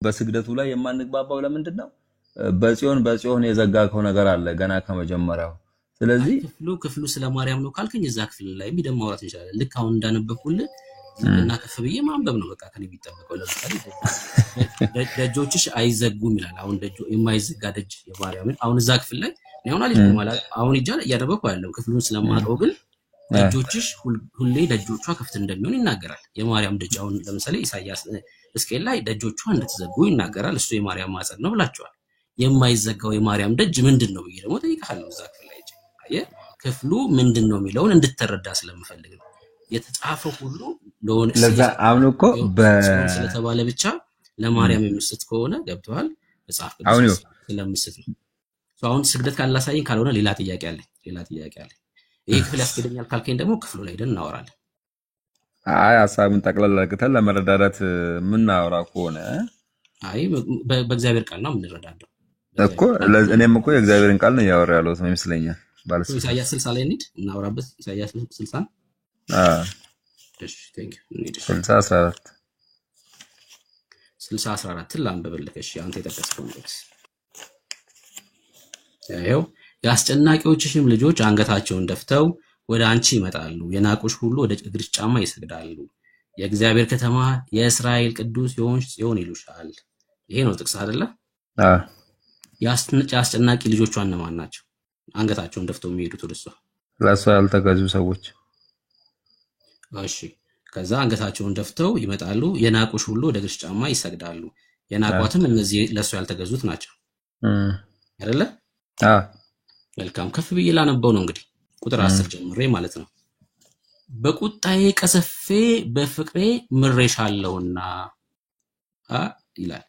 በስግደቱ ላይ የማንግባባው ለምንድነው? በጽዮን የዘጋከው ነገር አለ ገና ከመጀመሪያው። ስለዚህ ክፍሉ ስለ ማርያም ነው ካልከኝ እዛ ክፍል ላይ ቢደም ማውራት እንችላለን። ልክ አሁን እንዳነበብኩልህ ዝቅና ከፍ ብዬ ማንበብ ነው በቃ ከኔ የሚጠበቀው። ለምሳሌ ደጆችሽ አይዘጉም ይላል። አሁን የማይዘጋ ደጅ የማርያምን አሁን እዛ ክፍል ላይ አሁን ይጃል እያነበብኩ ያለው ክፍሉን ስለማውቀው ግን ደጆችሽ ሁሌ ደጆቿ ክፍት እንደሚሆን ይናገራል። የማርያም ደጅ አሁን ለምሳሌ ኢሳይያስ ሕዝቅኤል ላይ ደጆቿ እንደተዘጉ ይናገራል። እሱ የማርያም ማፀን ነው ብላችኋል። የማይዘጋው የማርያም ደጅ ምንድነው ብዬ ደግሞ ጠይቀሃለሁ። እዛ ክፍል ላይ ክፍሉ ምንድነው የሚለውን እንድትረዳ ስለምፈልግ ነው። የተጻፈው ሁሉ ለዛ አሁን እኮ ስለተባለ ብቻ ለማርያም የሚስት ከሆነ ገብቷል። መጽሐፍ ቅዱስ ስለምስት ነው። አሁን ስግደት ካላሳየኝ ካልሆነ ሌላ ጥያቄ አለኝ። ይሄ ክፍል ያስገደኛል ካልከኝ ደግሞ ክፍሉ ላይ ደን እናወራለን። አይ ሐሳቡን ጠቅላላ አድርገን ለመረዳዳት ምን እናወራ ከሆነ በእግዚአብሔር ቃል ነው የምንረዳዳው እኮ። እኔም እኮ የእግዚአብሔርን ቃል ነው ያወራ ያለው ይመስለኛል። ኢሳይያስ 60 ላይ እንሂድ እናወራበት። ኢሳይያስ 60 እሺ ቴንክ ዩ 60:14 ላንብብልህ። እሺ አንተ የጠቀስከው ነው። ያው ያስጨናቂዎችሽም ልጆች አንገታቸውን ደፍተው ወደ አንቺ ይመጣሉ፣ የናቁሽ ሁሉ ወደ እግርሽ ጫማ ይሰግዳሉ። የእግዚአብሔር ከተማ የእስራኤል ቅዱስ የሆንሽ ጽዮን ይሉሻል። ይሄ ነው ጥቅስ አይደለ? ያስጨናቂ ልጆቿ እነማን ናቸው? አንገታቸውን ደፍተው የሚሄዱት ወደሷ ለሷ ያልተገዙ ሰዎች። እሺ ከዛ አንገታቸውን ደፍተው ይመጣሉ፣ የናቁሽ ሁሉ ወደ እግርሽ ጫማ ይሰግዳሉ። የናቋትም እነዚህ ለሷ ያልተገዙት ናቸው አይደለ? መልካም ከፍ ብዬ ላነበው ነው እንግዲህ ቁጥር 10 ጀምሬ ማለት ነው። በቁጣዬ ቀሰፌ በፍቅሬ ምሬሻለሁና ይላል።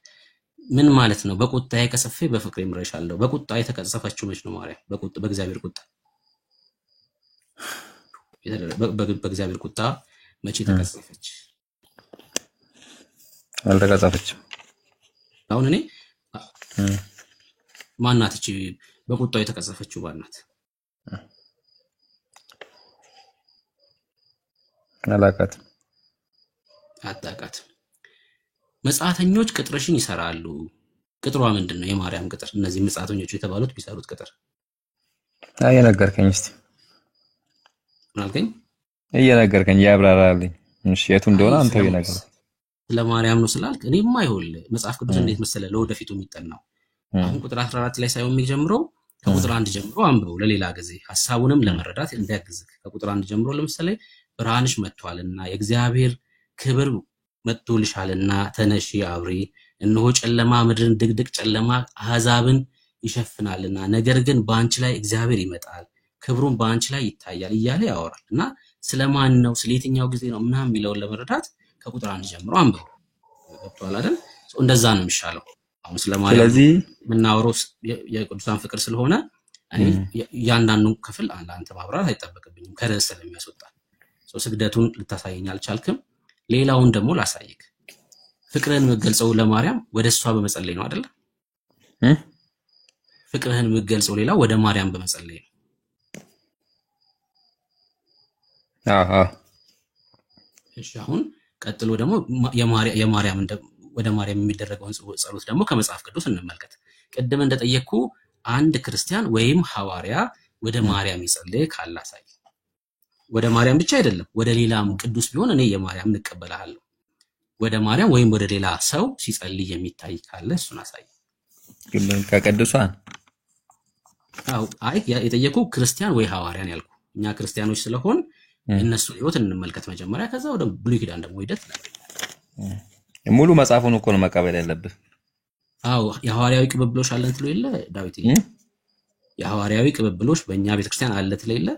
ምን ማለት ነው? በቁጣዬ ቀሰፌ በፍቅሬ ምሬሻለሁ። በቁጣ የተቀሰፈችው መች ነው ማርያም? በእግዚአብሔር ቁጣ በእግዚአብሔር ቁጣ መቼ ተቀሰፈች? አልተቀሰፈችም። አሁን እኔ ማናት እቺ በቁጣው የተቀሰፈችው ባናት? አታውቃትም። መጻተኞች ቅጥርሽን ይሰራሉ። ቅጥሯ ምንድነው? የማርያም ቅጥር። እነዚህ መጻተኞች የተባሉት ቢሰሩት ቅጥር እየነገርከኝ እስቲ ምናልከኝ? እየነገርከኝ ያብራራልኝ። እሺ የቱ እንደሆነ አንተ ይነገር። ለማርያም ነው ስላልክ እኔማ ይሁን መጽሐፍ ቅዱስ እንዴት መሰለ ለወደፊቱ የሚጠናው አሁን ቁጥር 14 ላይ ሳይሆን የሚጀምረው ከቁጥር 1 ጀምሮ አንብበው ለሌላ ጊዜ ሐሳቡንም ለመረዳት እንዲያግዝክ። ከቁጥር 1 ጀምሮ ለምሳሌ ብርሃንሽ መጥቷልና የእግዚአብሔር ክብር መጥቶልሻልና ተነሺ አብሪ፣ እነሆ ጨለማ ምድርን ድቅድቅ ጨለማ አሕዛብን ይሸፍናልና ነገር ግን በአንቺ ላይ እግዚአብሔር ይመጣል፣ ክብሩን በአንቺ ላይ ይታያል እያለ ያወራል። እና ስለማን ነው ስለየትኛው ጊዜ ነው ምናምን የሚለውን ለመረዳት ከቁጥር 1 ጀምሮ አንብበው። ገብቷል አይደል? እንደዛ ነው የሚሻለው። አሁን ስለማርያም ስለዚህ ምናወራው የቅዱሳን ፍቅር ስለሆነ እኔ ያንዳንዱ ክፍል አንተ ማብራራት አይጠበቅብኝም ከርዕስ ስለሚያስወጣ። ስግደቱን ልታሳየኝ አልቻልክም። ሌላውን ደግሞ ላሳይክ። ፍቅርህን የምትገልጸው ለማርያም ወደሷ በመጸለይ ነው አይደል? ፍቅርህን የምትገልጸው ሌላ ወደ ማርያም በመጸለይ ነው። እሺ አሁን ቀጥሎ ደግሞ የማርያም ወደ ማርያም የሚደረገውን ጸሎት ደግሞ ከመጽሐፍ ቅዱስ እንመልከት። ቅድም እንደጠየቅኩ አንድ ክርስቲያን ወይም ሐዋርያ ወደ ማርያም ይጸልይ ካላሳይ። ወደ ማርያም ብቻ አይደለም ወደ ሌላም ቅዱስ ቢሆን እኔ የማርያም እንቀበላለሁ። ወደ ማርያም ወይም ወደ ሌላ ሰው ሲጸልይ የሚታይ ካለ እሱን አሳይ። ከቅዱሳን አይ የጠየቁ ክርስቲያን ወይ ሐዋርያን ያልኩ። እኛ ክርስቲያኖች ስለሆን እነሱ ህይወት እንመልከት መጀመሪያ፣ ከዛ ወደ ብሉይ ኪዳን ደግሞ ሂደት ሙሉ መጽሐፉን እኮ ነው መቀበል ያለብህ። የሐዋርያዊ ቅብብሎሽ አለን ትሎ የለ ዳዊት? የሐዋርያዊ ቅብብሎሽ በእኛ ቤተክርስቲያን አለ ትሎ የለ?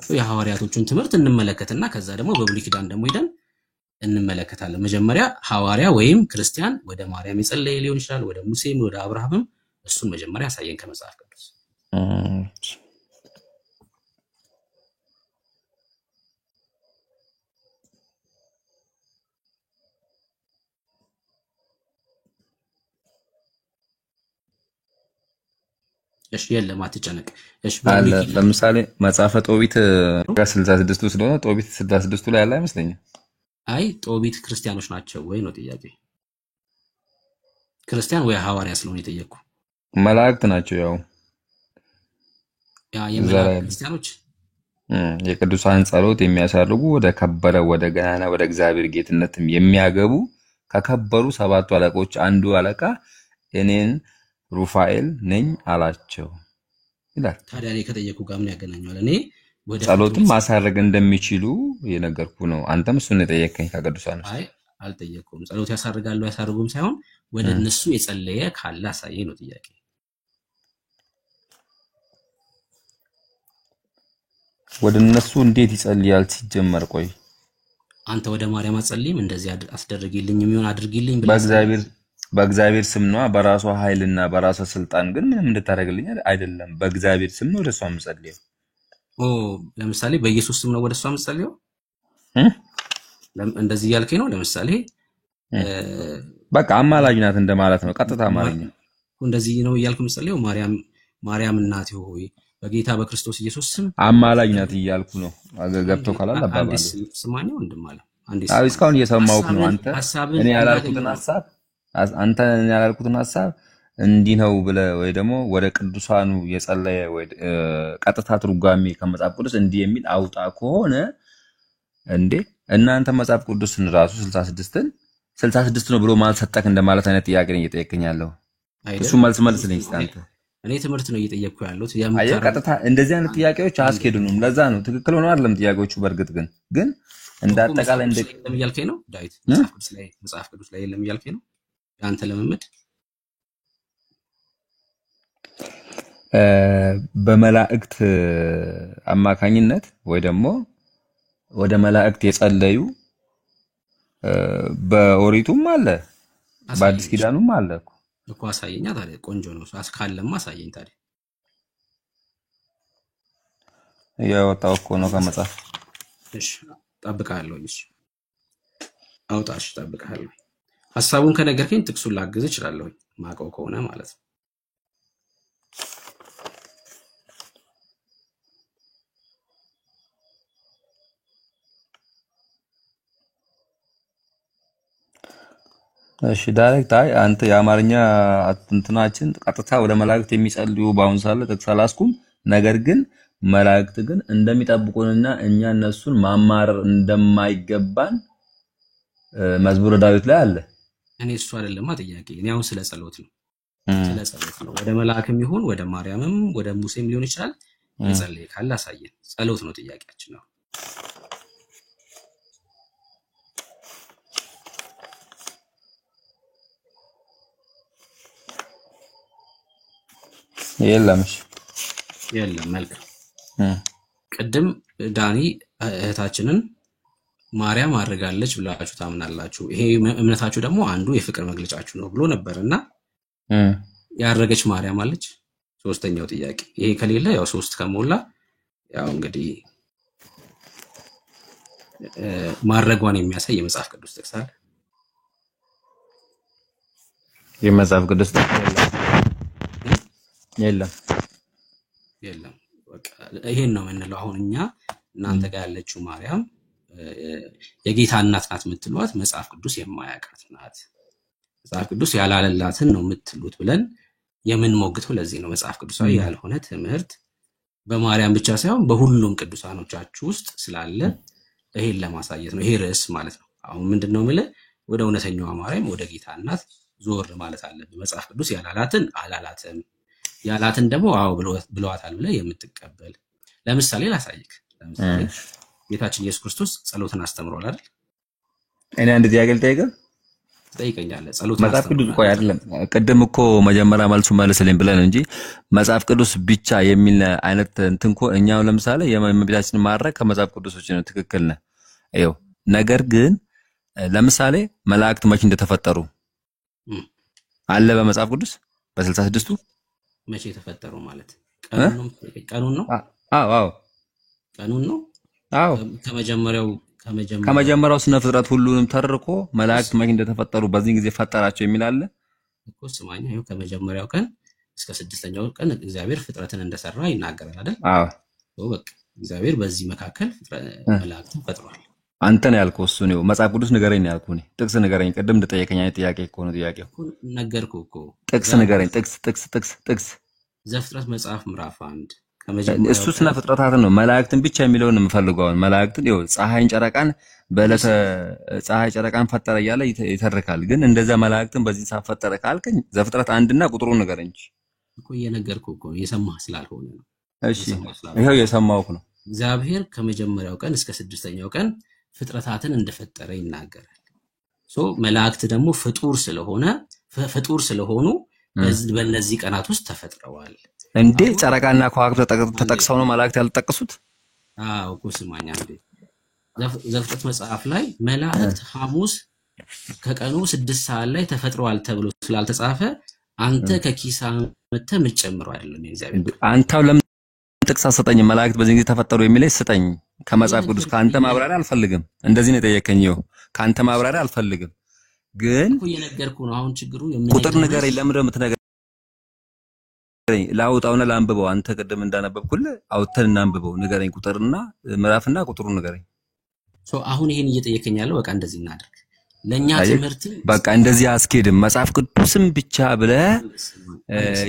የሐዋርያቶቹን ትምህርት እንመለከትና ከዛ ደግሞ በብሉይ ኪዳን ደግሞ ሄደን እንመለከታለን። መጀመሪያ ሐዋርያ ወይም ክርስቲያን ወደ ማርያም ይጸልይ ሊሆን ይችላል፣ ወደ ሙሴም ወደ አብርሃምም። እሱን መጀመሪያ ያሳየን ከመጽሐፍ ቅዱስ። እሺ የለም አትጨነቅ። እሺ ለምሳሌ መጽሐፈ ጦቢት 66 ስለሆነ ጦቢት 66 ላይ ያለ አይመስለኝም። አይ ጦቢት ክርስቲያኖች ናቸው ወይ ነው ጥያቄ። ክርስቲያን ወይ ሐዋርያ ስለሆነ የጠየቅኩ። መላእክት ናቸው ያው ያ እዛ የመላእክት ላይ ያሉ። ክርስቲያኖች የቅዱሳን ጸሎት የሚያሳርጉ ወደ ከበረ ወደ ገናና ወደ እግዚአብሔር ጌትነትም የሚያገቡ ከከበሩ ሰባቱ አለቆች አንዱ አለቃ እኔን ሩፋኤል ነኝ አላቸው ይላል። ታዲያ እኔ ከጠየቅኩ ጋር ምን ያገናኘዋል? እኔ ወደ ጸሎትም ፍጡር ማሳረግ እንደሚችሉ የነገርኩ ነው። አንተም እሱን የጠየቀኝ ከቅዱሳን ውስጥ። አይ አልጠየቅኩም። ጸሎት ያሳርጋሉ ያሳርጉም ሳይሆን ወደ እነሱ የጸለየ ካለ አሳየኝ ነው ጥያቄ። ወደ እነሱ እንዴት ይጸልያል ሲጀመር? ቆይ አንተ ወደ ማርያም አትጸልይም? እንደዚህ አስደርጊልኝ የሚሆን አድርጊልኝ ብለህ በእግዚአብሔር ስም ነው፣ በራሷ ኃይልና በራሷ ስልጣን ግን ምንም እንድታደርግልኝ አይደለም። በእግዚአብሔር ስም ነው ወደሷ የምጸልየው። ኦ ለምሳሌ በኢየሱስ ስም ነው ወደሷ የምጸልየው እንደዚህ እያልከኝ ነው። ለምሳሌ በቃ አማላጅ ናት እንደማለት ነው። ቀጥታ አማርኛ እንደዚህ ነው እያልኩ የምጸልየው ማርያም እናቴ ሆይ በጌታ በክርስቶስ ኢየሱስ ስም አማላጅ ናት እያልኩ ነው። ገብቶ ካላል አባባሉ ስማኝ ወንድም አለ አዎ፣ እስካሁን እየሰማሁህ ነው። እኔ ያላልኩትን ሐሳብ እንዲህ ነው ብለህ ወይ ደግሞ ወደ ቅዱሳኑ የጸለየ ወይ ቀጥታ ትርጓሜ ከመጽሐፍ ቅዱስ እንዲህ የሚል አውጣ ከሆነ እንዴ እናንተ መጽሐፍ ቅዱስን ራሱ 66 ነው ብሎ ማለት ሰጠክ እንደማለት አይነት ጥያቄ ነው እየጠየቀኝ ያለው። እሱ መልስልኝ እስኪ አንተ። እኔ ትምህርት ነው እየጠየቅኩ ያለሁት። አየህ ቀጥታ እንደዚህ አይነት ጥያቄዎች አያስኬዱንም። ለዛ ነው ትክክል ሆኖ አይደለም ጥያቄዎቹ። በእርግጥ ግን እንደ አጠቃላይ የለም እያልከኝ ነው ዳዊት? መጽሐፍ ቅዱስ ላይ የለም እያልከኝ ነው? ያንተ ልምምድ በመላእክት አማካኝነት ወይ ደግሞ ወደ መላእክት የጸለዩ በኦሪቱም አለ በአዲስ ኪዳኑም አለ እኮ። አሳየኛ ታዲያ። ቆንጆ ነው ካለማ አሳየኝ ታዲያ። ያወጣው እኮ ነው ከመጽሐፍ። እሺ ጠብቃለሁ። እሺ አውጣሽ ጠብቃለሁ። ሐሳቡን ከነገርከኝ ጥቅሱን ላግዝ እችላለሁ ማቀው ከሆነ ማለት ነው። እሺ ዳይሬክት አንተ የአማርኛ እንትናችን ቀጥታ ወደ መላእክት የሚጸልዩ በአሁን ሳለ ጥቅስ አላስኩም። ነገር ግን መላእክት ግን እንደሚጠብቁንና እኛ እነሱን ማማረር እንደማይገባን መዝሙረ ዳዊት ላይ አለ። እኔ እሱ አይደለማ ጥያቄ። እኔ አሁን ስለ ጸሎት ነው። ስለ ጸሎት ነው። ወደ መላእክም ይሁን ወደ ማርያምም ወደ ሙሴም ሊሆን ይችላል የጸለየ ካለ አሳየን። ጸሎት ነው ጥያቄያችን ነው። የለም መልካም። ቅድም ዳኒ እህታችንን ማርያም አድርጋለች ብላችሁ ታምናላችሁ። ይሄ እምነታችሁ ደግሞ አንዱ የፍቅር መግለጫችሁ ነው ብሎ ነበርና ያረገች ማርያም አለች? ሶስተኛው ጥያቄ ይሄ ከሌለ ያው ሶስት ከሞላ ያው እንግዲህ ማረጓን የሚያሳይ የመጽሐፍ ቅዱስ ጥቅስ አለ? የመጽሐፍ ቅዱስ ጥቅስ የለም። በቃ ይሄን ነው የምንለው። አሁን እኛ እናንተ ጋር ያለችው ማርያም የጌታ እናት ናት የምትሏት መጽሐፍ ቅዱስ የማያውቃት ናት፣ መጽሐፍ ቅዱስ ያላለላትን ነው የምትሉት ብለን የምንሞግተው ለዚህ ነው። መጽሐፍ ቅዱሳዊ ያልሆነ ትምህርት በማርያም ብቻ ሳይሆን በሁሉም ቅዱሳኖቻችሁ ውስጥ ስላለ ይሄን ለማሳየት ነው። ይሄ ርዕስ ማለት ነው። አሁን ምንድነው የምልህ ወደ እውነተኛዋ ማርያም ወደ ጌታ እናት ዞር ማለት አለብን። መጽሐፍ ቅዱስ ያላላትን አላላትም፣ ያላትን ደግሞ አዎ ብለዋታል ብለህ የምትቀበል። ለምሳሌ ላሳይክ። ለምሳሌ ጌታችን ኢየሱስ ክርስቶስ ጸሎትን አስተምሯል አይደል? እኔ አንድ ጥያቄ ልጠይቅህ። ትጠይቀኛለህ? ጸሎትን መጽሐፍ ቅዱስ ቆይ አይደለም፣ ቅድም እኮ መጀመሪያ መልሱ መልስልኝ ብለን እንጂ መጽሐፍ ቅዱስ ብቻ የሚል አይነት እንትን እኮ እኛው ለምሳሌ የእመቤታችንን ማድረግ ከመጽሐፍ ቅዱስ ውጪ ነው። ትክክል ነህ። ይኸው ነገር ግን ለምሳሌ መላእክት መቼ እንደተፈጠሩ አለ በመጽሐፍ ቅዱስ በ66ቱ መቼ ተፈጠሩ ማለት ቀኑን ነው? አዎ ቀኑን ነው። አዎ ከመጀመሪያው ስነ ፍጥረት ሁሉንም ተርኮ መላእክት መቼ እንደተፈጠሩ በዚህ ጊዜ ፈጠራቸው የሚል አለ እኮ። ስማኝ፣ ይሄው ከመጀመሪያው ቀን እስከ 6ኛው ቀን እግዚአብሔር ፍጥረትን እንደሰራ ይናገራል አይደል? አዎ በቃ እግዚአብሔር በዚህ መካከል መላእክትን ፈጥሯል። አንተ ነው ያልከው እሱ ነው መጽሐፍ ቅዱስ ንገረኝ ነው ያልኩህ። ጥቅስ ንገረኝ ቅድም እንደጠየቀኝ አይነት ጥያቄ እኮ ነው ጥያቄው። ነገርኩህ እኮ ጥቅስ ንገረኝ። ጥቅስ ዘፍጥረት መጽሐፍ ምዕራፍ 1 እሱ ከመጀመሪያው ስነ ፍጥረታትን ነው መላእክትን ብቻ የሚለውን የምፈልገው። መላእክትን ይኸው ፀሐይን ጨረቃን በለተ ፀሐይ ጨረቃን ፈጠረ እያለ ይተርካል። ግን እንደዛ መላእክትን በዚህ ሰዓት ፈጠረ ካልከኝ ዘፍጥረት 1 እና ቁጥሩን ንገረኝ እኮ እየነገርኩህ እኮ የሰማህ ስላልሆነ ነው። እሺ ይሄው የሰማሁህ ነው። እግዚአብሔር ከመጀመሪያው ቀን እስከ ስድስተኛው ቀን ፍጥረታትን እንደፈጠረ ይናገራል። መላእክት ደግሞ ፍጡር ስለሆኑ በእነዚህ ቀናት ውስጥ ተፈጥረዋል። እንዴ ጨረቃና ከዋክብት ተጠቅሰው ነው መላእክት ያልተጠቀሱት? አዎ እኮ ስማኝ አንዴ። ዘፍጥረት መጽሐፍ ላይ መላእክት ሐሙስ ከቀኑ 6 ሰዓት ላይ ተፈጥረዋል ተብሎ ስላልተጻፈ አንተ ከኪሳ መተህ የምትጨምረው አይደለም የእግዚአብሔር። አንተው ለምን ጥቅስ አሰጠኝ? መላእክት በዚህ ጊዜ ተፈጠሩ የሚለኝ ስጠኝ ከመጽሐፍ ቅዱስ። ካንተ ማብራሪያ አልፈልግም። እንደዚህ ነው የጠየቀኝው። ካንተ ማብራሪያ አልፈልግም። ግን እኮ እየነገርኩህ ነው። አሁን ችግሩ ቁጥር ንገረኝ። ለምን የምትነግረኝ? ላውጣውና ላንብበው። አንተ ቅድም እንዳነበብኩልህ አውጥተን እናንብበው። ንገረኝ ቁጥርና ምዕራፍና ቁጥሩን ንገረኝ። አሁን ይሄን እየጠየቀኝ ያለው በቃ እንደዚህ እናድርግ። ለኛ ትምህርት በቃ እንደዚህ አስኬድም። መጽሐፍ ቅዱስም ብቻ ብለህ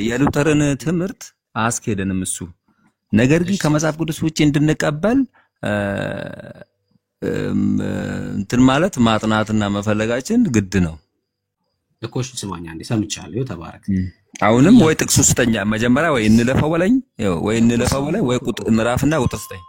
የሉተርን ትምህርት አስኬደንም እሱ። ነገር ግን ከመጽሐፍ ቅዱስ ውጪ እንድንቀበል እንትን ማለት ማጥናትና መፈለጋችን ግድ ነው እኮ። እሺ ስማኛ እንዴ ሰምቻለሁ። ተባረክ። አሁንም ወይ ጥቅስ ውስጠኛ መጀመሪያ ወይ እንለፈው በለኝ፣ ወይ እንለፈው በለኝ፣ ወይ ቁጥር ምዕራፍና ቁጥር ስጠኝ።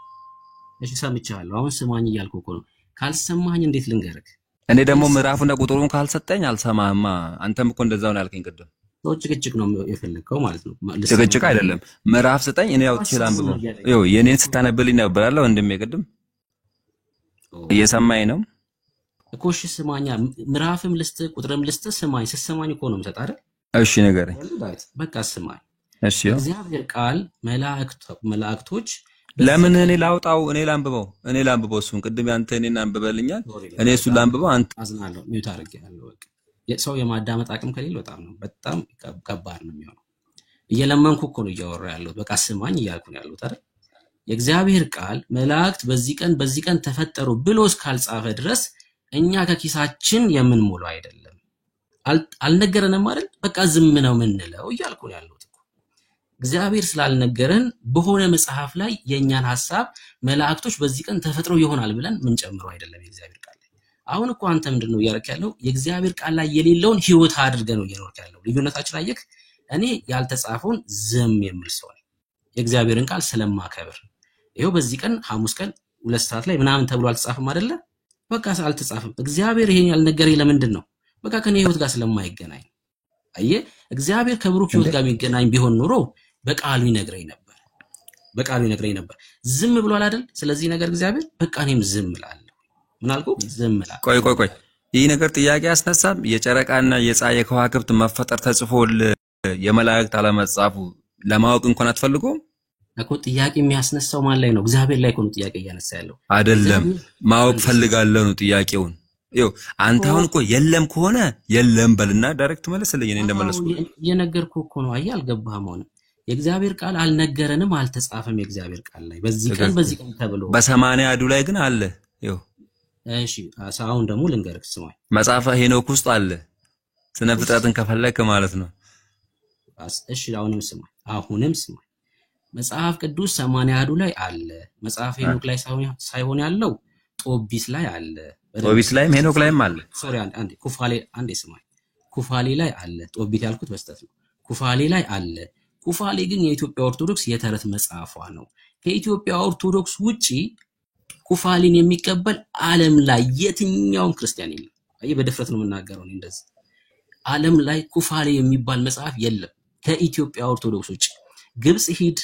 እሺ ሰምቻለሁ። አሁን ስማኝ እያልኩህ እኮ ነው። ካልሰማኝ እንዴት ልንገርህ? እኔ ደግሞ ምዕራፍና ቁጥሩን ካልሰጠኝ አልሰማህማ። አንተም እኮ እንደዛው ነው ያልከኝ ቅድም። ጭቅጭቅ ነው የፈለግከው ማለት ነው። ጭቅጭቅ አይደለም። ምዕራፍ ስጠኝ እኔ ያው ትችላለህ። የኔን ስታነብልኝ ነበርአለው እንደም ቅድም እየሰማኝ ነው እኮ። እሺ ስማኛ፣ ምዕራፍም ልስጥ ቁጥርም ልስጥ። ስማኝ። ስትሰማኝ እኮ ነው የምሰጥ አይደል? እሺ ንገረኝ። በቃ ስማኝ። እሺ እግዚአብሔር ቃል መላእክቶች ለምን እኔ ላውጣው? እኔ ላንብበው እሱን ቅድም ያንተ እኔን አንብበልኛል። እኔ እሱን ላንብበው። አንተ አዝናለሁ። ሚውት አድርጌያለሁ። በቃ ሰው የማዳመጥ አቅም ከሌለ በጣም ከባድ ነው የሚሆነው። እየለመንኩ እኮ ነው እያወራ ያለሁት። በቃ ስማኝ እያልኩ ነው ያለሁት አይደል? የእግዚአብሔር ቃል መላእክት በዚህ ቀን ተፈጠሩ ብሎ እስካልጻፈ ድረስ እኛ ከኪሳችን የምንሞላው አይደለም። አልነገረንም አይደል? በቃ ዝም ነው ምንለው እያልኩ ነው ያለሁት እኮ። እግዚአብሔር ስላልነገረን በሆነ መጽሐፍ ላይ የኛን ሐሳብ መላእክቶች በዚህ ቀን ተፈጥረው ይሆናል ብለን ምን ጨምረው አይደለም የእግዚአብሔር ቃል ላይ። አሁን እኮ አንተ ምንድነው እያደረክ ያለው? የእግዚአብሔር ቃል ላይ የሌለውን ህይወት አድርገህ ነው እየኖርክ ያለው። ልዩነታችን አየክ? እኔ ያልተጻፈውን ዝም የምል ሰው ነኝ፣ የእግዚአብሔርን ቃል ስለማከብር። ይሄው በዚህ ቀን ሐሙስ ቀን 2 ሰዓት ላይ ምናምን ተብሎ አልተጻፈም አይደለ? በቃ አልተጻፈም። እግዚአብሔር ይሄን ያልነገረኝ ለምንድን ነው? በቃ ከኔ ህይወት ጋር ስለማይገናኝ። አየህ፣ እግዚአብሔር ከብሩክ ህይወት ጋር የሚገናኝ ቢሆን ኖሮ በቃሉ ይነግረኝ ነበር። ዝም ብሏል አይደል? ስለዚህ ነገር እግዚአብሔር በቃ እኔም ዝም እላለሁ። ምን አልኩ? ዝም እላለሁ። ቆይ ይህ ነገር ጥያቄ አስነሳም። የጨረቃና የፀሐይ ከዋክብት መፈጠር ተጽፎል የመላእክት አለመጻፉ ለማወቅ እንኳን አትፈልጎም እኮ። ጥያቄ የሚያስነሳው ማን ላይ ነው? እግዚአብሔር ላይ ነው ጥያቄ እያነሳ ያለው አይደለም። ማወቅ ፈልጋለሁ ነው ጥያቄውን። አንተ አሁን እኮ የለም ከሆነ የለም በልና ዳይሬክት መልስልኝ። እኔ እንደመለስኩ የነገርኩህ እኮ ነው። አየህ፣ አልገባህም ሆነ። የእግዚአብሔር ቃል አልነገረንም፣ አልተጻፈም። የእግዚአብሔር ቃል ላይ በዚህ ቀን ተብሎ በ80 አዱ ላይ ግን አለ። እሺ አሁን ደግሞ ልንገርህ፣ ስማኝ። መጽሐፈ ሄኖክ ውስጥ አለ፣ ስነ ፍጥረትን ከፈለክ ማለት ነው። እሺ አሁንም ስማኝ። መጽሐፍ ቅዱስ 80 አዱ ላይ አለ። መጽሐፍ ሄኖክ ላይ ሳይሆን ያለው ጦቢት ላይ አለ። ጦቢት ላይም ሄኖክ ላይም አለ። ሶሪ አንዴ ስማኝ። ኩፋሌ ላይ አለ። ጦቢት ያልኩት በስተት ነው። ኩፋሌ ላይ አለ። ኩፋሌ ግን የኢትዮጵያ ኦርቶዶክስ የተረት መጽሐፏ ነው። ከኢትዮጵያ ኦርቶዶክስ ውጪ ኩፋሌን የሚቀበል ዓለም ላይ የትኛውም ክርስቲያን የለም። በድፍረት ነው የምናገረው እንደዚህ። ዓለም ላይ ኩፋሌ የሚባል መጽሐፍ የለም ከኢትዮጵያ ኦርቶዶክስ ውጪ። ግብጽ ሂድ፣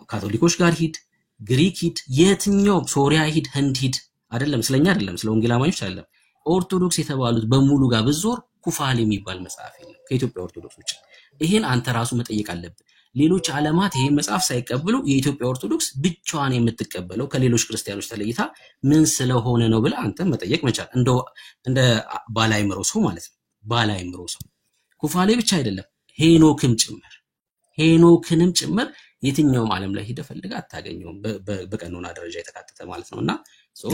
ካቶሊኮች ጋር ሂድ፣ ግሪክ ሂድ፣ የትኛው ሶሪያ ሂድ፣ ህንድ ሂድ፣ አይደለም ስለኛ አይደለም ስለ ወንጌል አማኞች አይደለም፣ ኦርቶዶክስ የተባሉት በሙሉ ጋር ብዞር ኩፋሌ የሚባል መጽሐፍ የለም ከኢትዮጵያ ኦርቶዶክስ ውጪ። ይሄን አንተ ራሱ መጠየቅ አለብህ። ሌሎች ዓለማት ይሄን መጽሐፍ ሳይቀበሉ የኢትዮጵያ ኦርቶዶክስ ብቻዋን የምትቀበለው ከሌሎች ክርስቲያኖች ተለይታ ምን ስለሆነ ነው ብለህ አንተ መጠየቅ መቻል፣ እንደ ባላይምሮ ሰው ማለት ነው። ባላይምሮ ሰው ኩፋሌ ብቻ አይደለም ሄኖክንም ጭምር የትኛውም ዓለም ላይ ሄደ ፈልጋ አታገኘውም። በቀኖና ደረጃ የተካተተ ማለት ነውና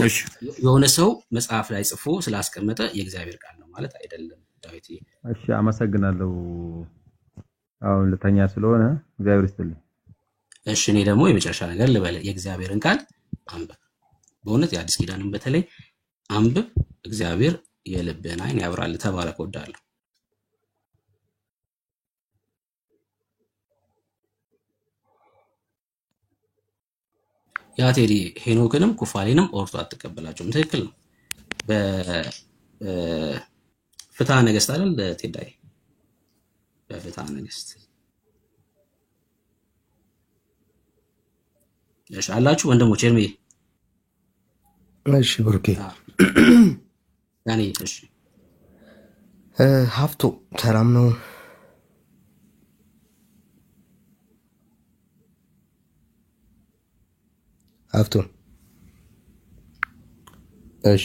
እሺ የሆነ ሰው መጽሐፍ ላይ ጽፎ ስላስቀመጠ የእግዚአብሔር ቃል ነው ማለት አይደለም። ዳዊት እሺ፣ አመሰግናለሁ። አሁን ልተኛ ስለሆነ እግዚአብሔር ይስጥልኝ። እሺ፣ እኔ ደግሞ የመጨረሻ ነገር ልበል። የእግዚአብሔርን ቃል አንብብ። በእውነት የአዲስ ኪዳንን በተለይ አንብብ። እግዚአብሔር የልብህን አይን ያብራል። ተባረክ። ወዳለሁ። ያ ቴዲ ሄኖክንም ኩፋሌንም ኦርቶ አትቀበላቸውም። ትክክል ነው። በፍትሐ ነገሥት አይደል ቴዳይ? በፍትሐ ነገሥት እሺ አላችሁ ወንድሞች ኤርሜ። እሺ ብሩኬ ያኔ እሺ ሀፍቶ ሰላም ነው? ሀፍቶ እሺ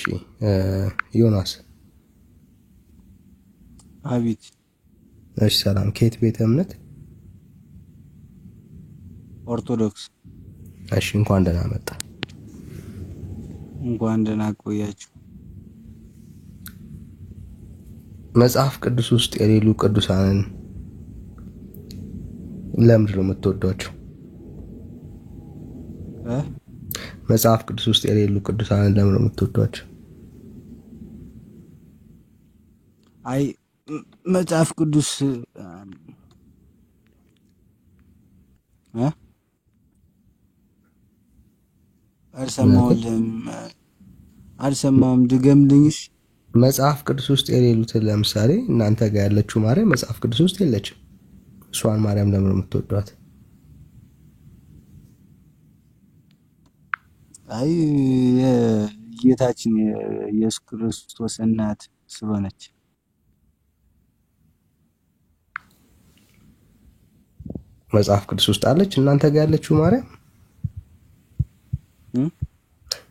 ዮናስ አቤት። እሺ ሰላም። ከየት ቤተ እምነት? ኦርቶዶክስ። እሺ እንኳን ደህና መጣ። እንኳን ደህና ቆያችሁ። መጽሐፍ ቅዱስ ውስጥ የሌሉ ቅዱሳንን ለምንድን ነው የምትወዷቸው? መጽሐፍ ቅዱስ ውስጥ የሌሉ ቅዱሳንን ለምን ነው የምትወዷቸው? አይ መጽሐፍ ቅዱስ አልሰማሁም። ድገምልኝሽ። መጽሐፍ ቅዱስ ውስጥ የሌሉትን ለምሳሌ እናንተ ጋር ያለችው ማርያም መጽሐፍ ቅዱስ ውስጥ የለችም። እሷን ማርያም ለምን ነው የምትወዷት? አይ የጌታችን የኢየሱስ ክርስቶስ እናት ስለሆነች። መጽሐፍ ቅዱስ ውስጥ አለች እናንተ ጋር ያለችው ማርያም?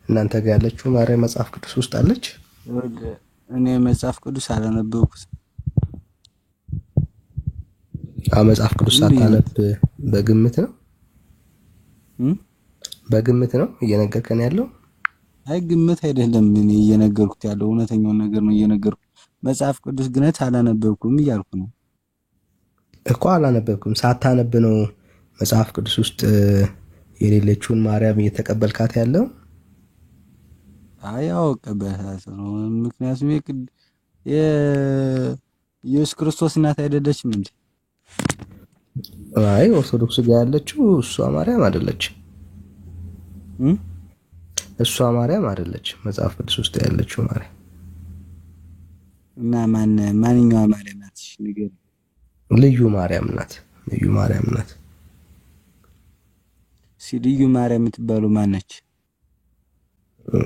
እናንተ ጋር ያለችው ማርያም መጽሐፍ ቅዱስ ውስጥ አለች? እኔ መጽሐፍ ቅዱስ አላነበብኩት። መጽሐፍ ቅዱስ ሳታነብ በግምት ነው በግምት ነው እየነገርከን ያለው? አይ ግምት አይደለም። እኔ እየነገርኩት ያለው እውነተኛውን ነገር ነው እየነገርኩ። መጽሐፍ ቅዱስ ግነት አላነበብኩም እያልኩ ነው እኮ። አላነበብኩም ሳታነብ ነው መጽሐፍ ቅዱስ ውስጥ የሌለችውን ማርያም እየተቀበልካት ያለው? አይ አውቀበታለሁ ነው። ምክንያቱም የኢየሱስ ክርስቶስ እናት አይደለችም እንዴ? አይ ኦርቶዶክስ ጋር ያለችው እሷ ማርያም አይደለች። እሷ ማርያም አይደለች መጽሐፍ ቅዱስ ውስጥ ያለችው ማርያም። እና ማንኛዋ ማርያም ናት? እሺ ንገረኝ። ልዩ ማርያም ናት። ልዩ ማርያም ናት። ልዩ ማርያም የምትባለው ማን ነች?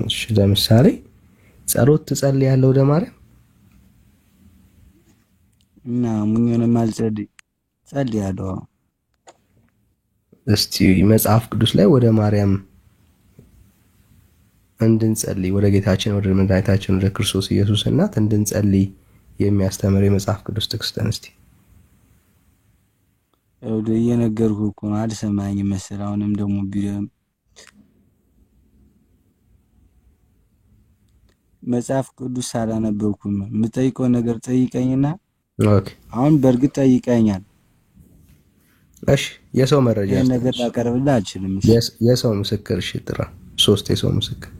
እሺ ለምሳሌ ጸሎት ትጸልያለህ ወደ ማርያም? እና ሙኝንም አልጸልይ ጸልያለሁ። እስቲ መጽሐፍ ቅዱስ ላይ ወደ ማርያም እንድንጸልይ ወደ ጌታችን ወደ መድኃኒታችን ወደ ክርስቶስ ኢየሱስ እናት እንድንጸልይ የሚያስተምር የመጽሐፍ ቅዱስ ጥቅስ እስቲ። እየነገርኩህ እኮ ነው። አልሰማኝም መሰለህ። አሁንም ደግሞ መጽሐፍ ቅዱስ አላነበብኩም። የምጠይቀው ነገር ጠይቀኝና። ኦኬ አሁን በእርግጥ ጠይቀኛል። እሺ የሰው መረጃ ነገር ላቀርብልህ አልችልም። የሰው ምስክር እሺ ጥራ። 3 የሰው ምስክር።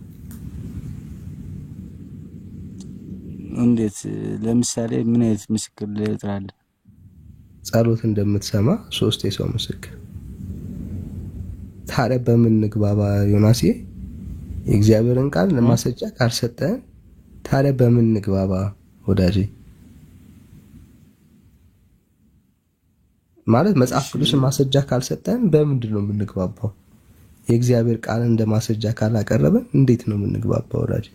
እንዴት? ለምሳሌ ምን አይነት ምስክር ልጥራለህ? ጸሎት እንደምትሰማ 3 የሰው ምስክር። ታዲያ በምን ንግባባ ዮናስ? የእግዚአብሔርን ቃል ለማስረጃ ካልሰጠን ታዲያ በምን ንግባባ ወዳጄ? ማለት መጽሐፍ ቅዱስን ማስረጃ ካልሰጠን በምንድን ነው የምንግባባው? የእግዚአብሔር ቃል እንደ ማስረጃ ካላቀረበን እንዴት ነው የምንግባባው ወዳጄ?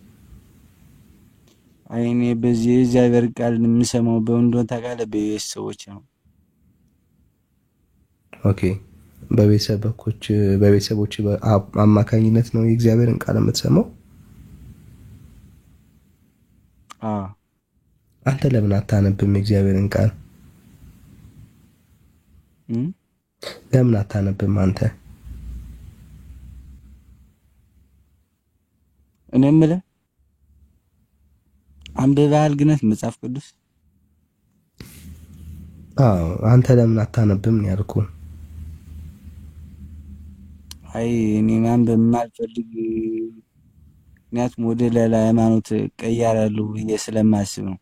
አይ እኔ በዚህ የእግዚአብሔር ቃል የምሰማው በእንደሆነ ታውቃለህ? በቤተሰቦች ነው። ኦኬ በቤተሰቦች አማካኝነት ነው የእግዚአብሔርን ቃል የምትሰማው? አንተ ለምን አታነብም የእግዚአብሔርን ቃል? ለምን አታነብም አንተ? እኔ የምልህ አንብበሃል ግነት መጽሐፍ ቅዱስ? አዎ አንተ ለምን አታነብም ነው ያልኩህ። አይ እኔ ማንበብ የማልፈልግ ምክንያቱም ወደ ሌላ ሃይማኖት ቀያራለሁ ብዬ ስለማስብ ነው።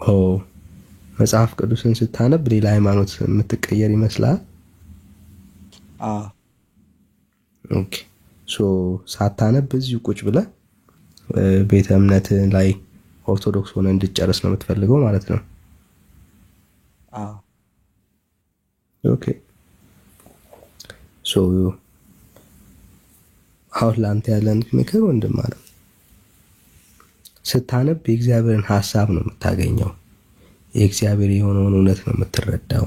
ኦ መጽሐፍ ቅዱስን ስታነብ ሌላ ሃይማኖት የምትቀየር ይመስላል? አዎ ኦኬ ሶ ሳታነብ እዚሁ ቁጭ ብለህ ቤተ እምነት ላይ ኦርቶዶክስ ሆነ እንድጨርስ ነው የምትፈልገው ማለት ነው? አዎ ኦኬ ሶ አሁን ላንተ ያለን ምክር ወንድም አለ ስታነብ የእግዚአብሔርን ሐሳብ ነው የምታገኘው። የእግዚአብሔር የሆነውን እውነት ነው የምትረዳው።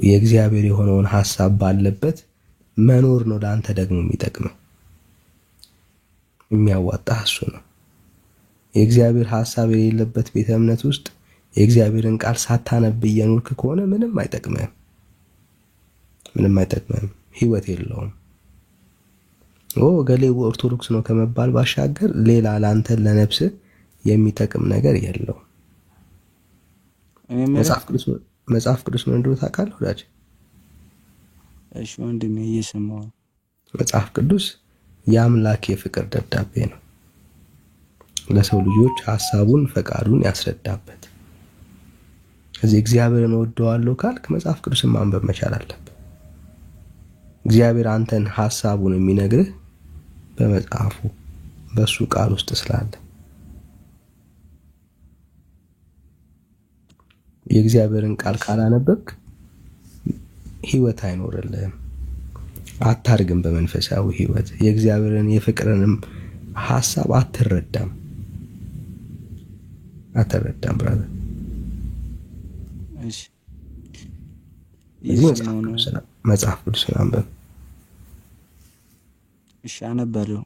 የእግዚአብሔር የሆነውን ሐሳብ ባለበት መኖር ነው ለአንተ ደግሞ የሚጠቅመው የሚያዋጣ እሱ ነው። የእግዚአብሔር ሐሳብ የሌለበት ቤተ እምነት ውስጥ የእግዚአብሔርን ቃል ሳታነብ እየኖርክ ከሆነ ምንም አይጠቅምህም። ህይወት የለውም። ገሌ ኦርቶዶክስ ነው ከመባል ባሻገር ሌላ ላንተ ለነፍስ የሚጠቅም ነገር የለውም። መጽሐፍ ቅዱስ ምን እንደሆነ ታውቃለህ ወዳጅ? እሺ ወንድሜ እየሰማሁ። መጽሐፍ ቅዱስ የአምላክ የፍቅር ደብዳቤ ነው። ለሰው ልጆች ሐሳቡን ፈቃዱን ያስረዳበት። እዚህ እግዚአብሔርን ወደዋለሁ ካልክ መጽሐፍ ቅዱስን ማንበብ መቻል አለብህ። እግዚአብሔር አንተን ሐሳቡን የሚነግርህ በመጽሐፉ በሱ ቃል ውስጥ ስላለ የእግዚአብሔርን ቃል ካላነበብክ ህይወት አይኖርልህም። አታርግም። በመንፈሳዊ ህይወት የእግዚአብሔርን የፍቅርንም ሐሳብ አትረዳም ብራዘር። እሺ መጽሐፍ ቅዱስን አንብብ። እሺ አነባለሁ።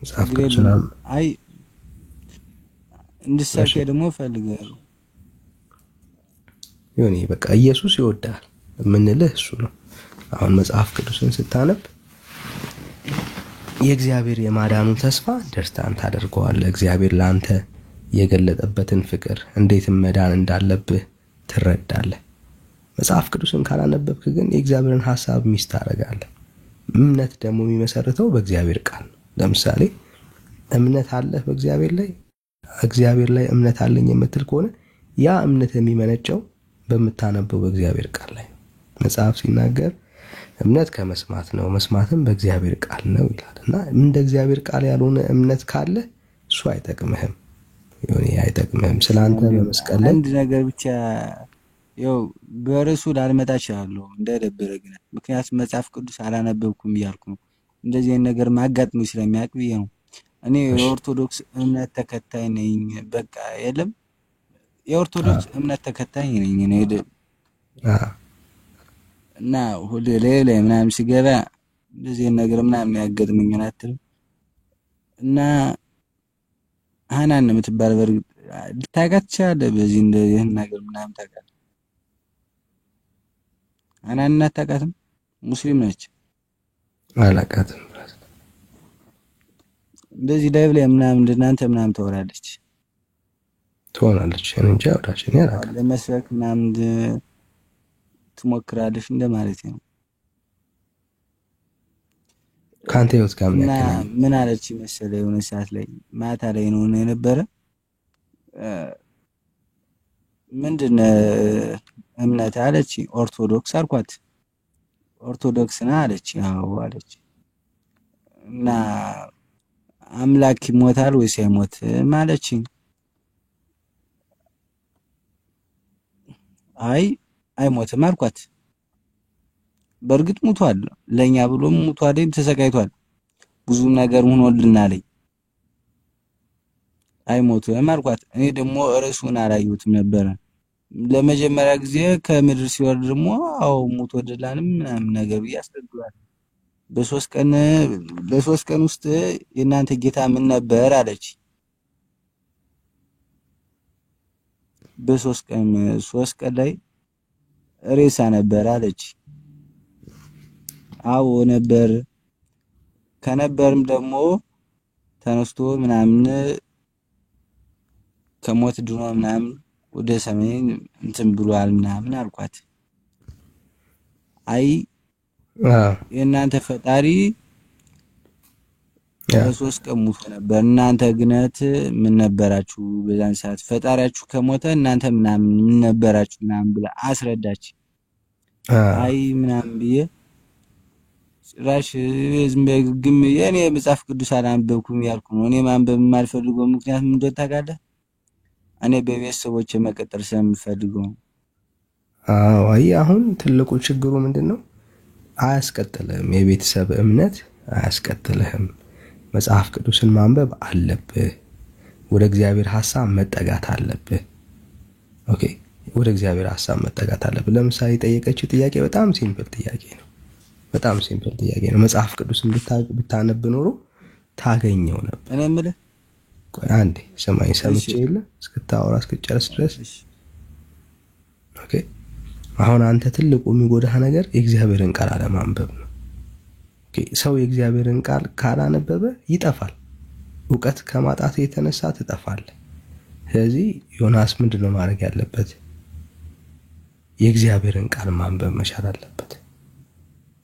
መጽሐፍ ቅዱስን አይ እንድሳቀ ደግሞ ፈልጋለሁ። ይሁን በቃ ኢየሱስ ይወዳል የምንልህ እሱ ነው። አሁን መጽሐፍ ቅዱስን ስታነብ የእግዚአብሔር የማዳኑን ተስፋ ደስታን ታደርገዋለህ። እግዚአብሔር ላንተ የገለጠበትን ፍቅር እንዴት መዳን እንዳለብህ ትረዳለህ። መጽሐፍ ቅዱስን ካላነበብክ ግን የእግዚአብሔርን ሐሳብ ሚስት ታደርጋለህ። እምነት ደግሞ የሚመሰርተው በእግዚአብሔር ቃል ነው። ለምሳሌ እምነት አለህ በእግዚአብሔር ላይ እግዚአብሔር ላይ እምነት አለኝ የምትል ከሆነ ያ እምነት የሚመነጨው በምታነበው በእግዚአብሔር ቃል ላይ ነው። መጽሐፍ ሲናገር እምነት ከመስማት ነው መስማትም በእግዚአብሔር ቃል ነው ይላልና እንደ እግዚአብሔር ቃል ያልሆነ እምነት ካለ እሱ አይጠቅምህም። አይጠቅምህም። ስላንተ በመስቀል ላይ አንድ ነገር ብቻ ያው በርሱ ላልመጣ እችላለሁ እንደደበረ ግን ምክንያቱም መጽሐፍ ቅዱስ አላነበብኩም እያልኩ ነው። እንደዚህ አይነት ነገር ማጋጥመኝ ስለሚያውቅ ብዬ ነው። እኔ የኦርቶዶክስ እምነት ተከታይ ነኝ። በቃ የለም የኦርቶዶክስ እምነት ተከታይ ነኝ እኔ እና ሁሌ ሌላ ምናምን ሲገባ እንደዚህ ነገር ምናምን ያጋጥመኛል አትልም? እና ሃናን የምትባል በርግጥ ልታውቃት ትችላለህ። በዚህ እንደዚህ ነገር ምናምን ታውቃለህ? ሃናን አታውቃትም? ሙስሊም ነች። አላውቃትም። እንደዚህ ላይቭ ላይ ምናምን እንደናንተ ምናምን ትወራለች እንጂ አውራችን ያላውቃት ለመስበክ ምናምን ትሞክራለች እንደማለት ነው። ካንተ ህይወት ጋር ምን አለች መሰለህ? የሆነ ሰዓት ላይ ማታ ላይ ነው የነበረ ምንድነው እምነት አለች። ኦርቶዶክስ አልኳት። ኦርቶዶክስ ነህ አለች። አዎ አለች። እና አምላክ ይሞታል ወይስ አይሞትም አለችኝ። አይ አይሞትም አልኳት። በእርግጥ ሙቷል፣ ለኛ ብሎም ሙቷል፣ ተሰቃይቷል፣ ብዙ ነገር ሆኖልናል። አይሞትም አልኳት። እኔ ደግሞ ርዕሱን አላየሁትም ነበር። ለመጀመሪያ ጊዜ ከምድር ሲወርድ ደግሞ አው ሙቶልናልም ምናምን ነገር ያስረዳል። በሶስት ቀን ውስጥ የእናንተ ጌታ ምን ነበር አለች። በሶስት ቀን ላይ ሬሳ ነበር አለች። አዎ ነበር። ከነበርም ደግሞ ተነስቶ ምናምን ከሞት ድኖ ምናምን ወደ ሰሜን እንትን ብሏል ምናምን አልኳት። አይ የእናንተ ፈጣሪ በሶስት ቀን ሞቶ ነበር። እናንተ ግነት ምን ነበራችሁ በዛን ሰዓት? ፈጣሪያችሁ ከሞተ እናንተ ምናምን ምን ነበራችሁ ምናምን ብላ አስረዳች። አይ ምናምን ብዬ ጭራሽ ዝም በግም የኔ መጽሐፍ ቅዱስ አላነበብኩም ያልኩ ነው። እኔ ማንበብ የማልፈልገው ምክንያት ምን እንደሆነ ታውቃለህ? እኔ በቤተሰቦቼ መቀጠል ስለምፈልገው። አይ አሁን ትልቁ ችግሩ ምንድነው? አያስቀጥልህም። የቤተሰብ እምነት አያስቀጥልህም። መጽሐፍ ቅዱስን ማንበብ አለብህ። ወደ እግዚአብሔር ሐሳብ መጠጋት አለብህ። ኦኬ፣ ወደ እግዚአብሔር ሐሳብ መጠጋት አለብህ። ለምሳሌ ጠየቀችው ጥያቄ በጣም ሲምፕል ጥያቄ ነው። በጣም ሲምፕል ጥያቄ ነው። መጽሐፍ ቅዱስን ብታነብ ኖሮ ታገኘው ነበር። እኔ የምልህ ቆይ አንዴ ሰማይ ሰምቼ የለ እስክታወራ እስክጨርስ ድረስ። ኦኬ፣ አሁን አንተ ትልቁ የሚጎዳህ ነገር የእግዚአብሔርን ቃል አለማንበብ ነው። ኦኬ፣ ሰው የእግዚአብሔርን ቃል ካላነበበ ይጠፋል። ዕውቀት ከማጣት የተነሳ ትጠፋለህ። ስለዚህ ዮናስ ምንድነው ማድረግ ያለበት? የእግዚአብሔርን ቃል ማንበብ መቻል አለበት።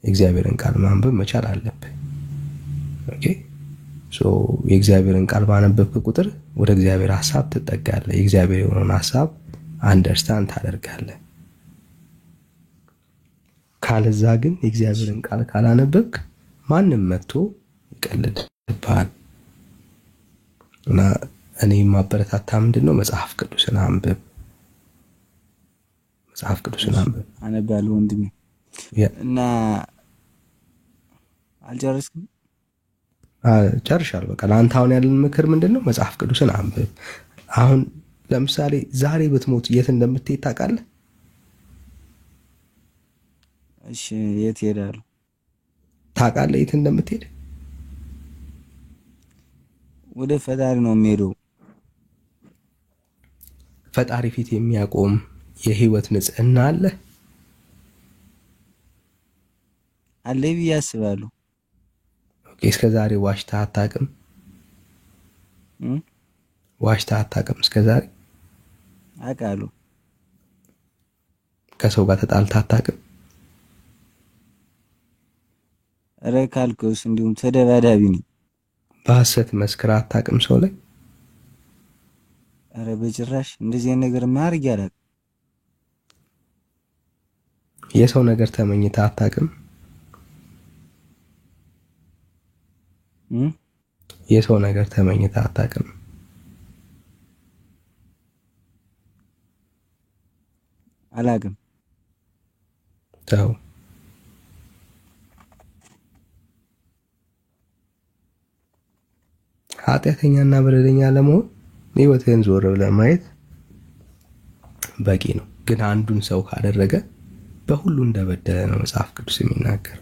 የእግዚአብሔርን ቃል ማንበብ መቻል አለበት። ኦኬ፣ የእግዚአብሔርን ቃል ባነበብክ ቁጥር ወደ እግዚአብሔር ሐሳብ ትጠጋለህ። የእግዚአብሔር የሆነውን ሐሳብ አንደርስታንድ ታደርጋለህ። ካለዛ ግን የእግዚአብሔርን ቃል ካላነበብክ ማንም መጥቶ ይቀልድብሃል። እና እኔ ማበረታታ ምንድነው መጽሐፍ ቅዱስን አንብብ። መጽሐፍ ቅዱስን አንብብ። አነባለሁ ወንድሜ። እና አልጨረስክም? ጨርሻለሁ። በቃ ለአንተ አሁን ያለን ምክር ምንድነው? መጽሐፍ ቅዱስን አንብብ። አሁን ለምሳሌ ዛሬ ብትሞት የት እንደምትሄድ ታውቃለህ? እሺ፣ የት ሄዳለሁ? ታውቃለህ የት እንደምትሄድ? ወደ ፈጣሪ ነው የምሄደው። ፈጣሪ ፊት የሚያቆም የህይወት ንጽህና አለ ብዬ አስባለሁ። ኦኬ፣ እስከ ዛሬ ዋሽተህ አታውቅም? ዋሽተህ አታውቅም እስከ ዛሬ? አውቃለሁ። ከሰው ጋር ተጣልተህ አታውቅም? ኧረ ካልኩስ እንዲሁም ተደባዳቢ ነኝ። በሐሰት መስክረህ አታውቅም ሰው ላይ? ኧረ በጭራሽ እንደዚህ ነገር ማድረግ ያላቅ። የሰው ነገር ተመኝተህ አታውቅም? የሰው ነገር ተመኝተህ አታውቅም? አላውቅም። ተው። ኃጢአተኛና በደለኛ ለመሆን ህይወትህን ዞር ብለህ ማየት በቂ ነው። ግን አንዱን ሰው ካደረገ በሁሉ እንደበደለ ነው መጽሐፍ ቅዱስ የሚናገር።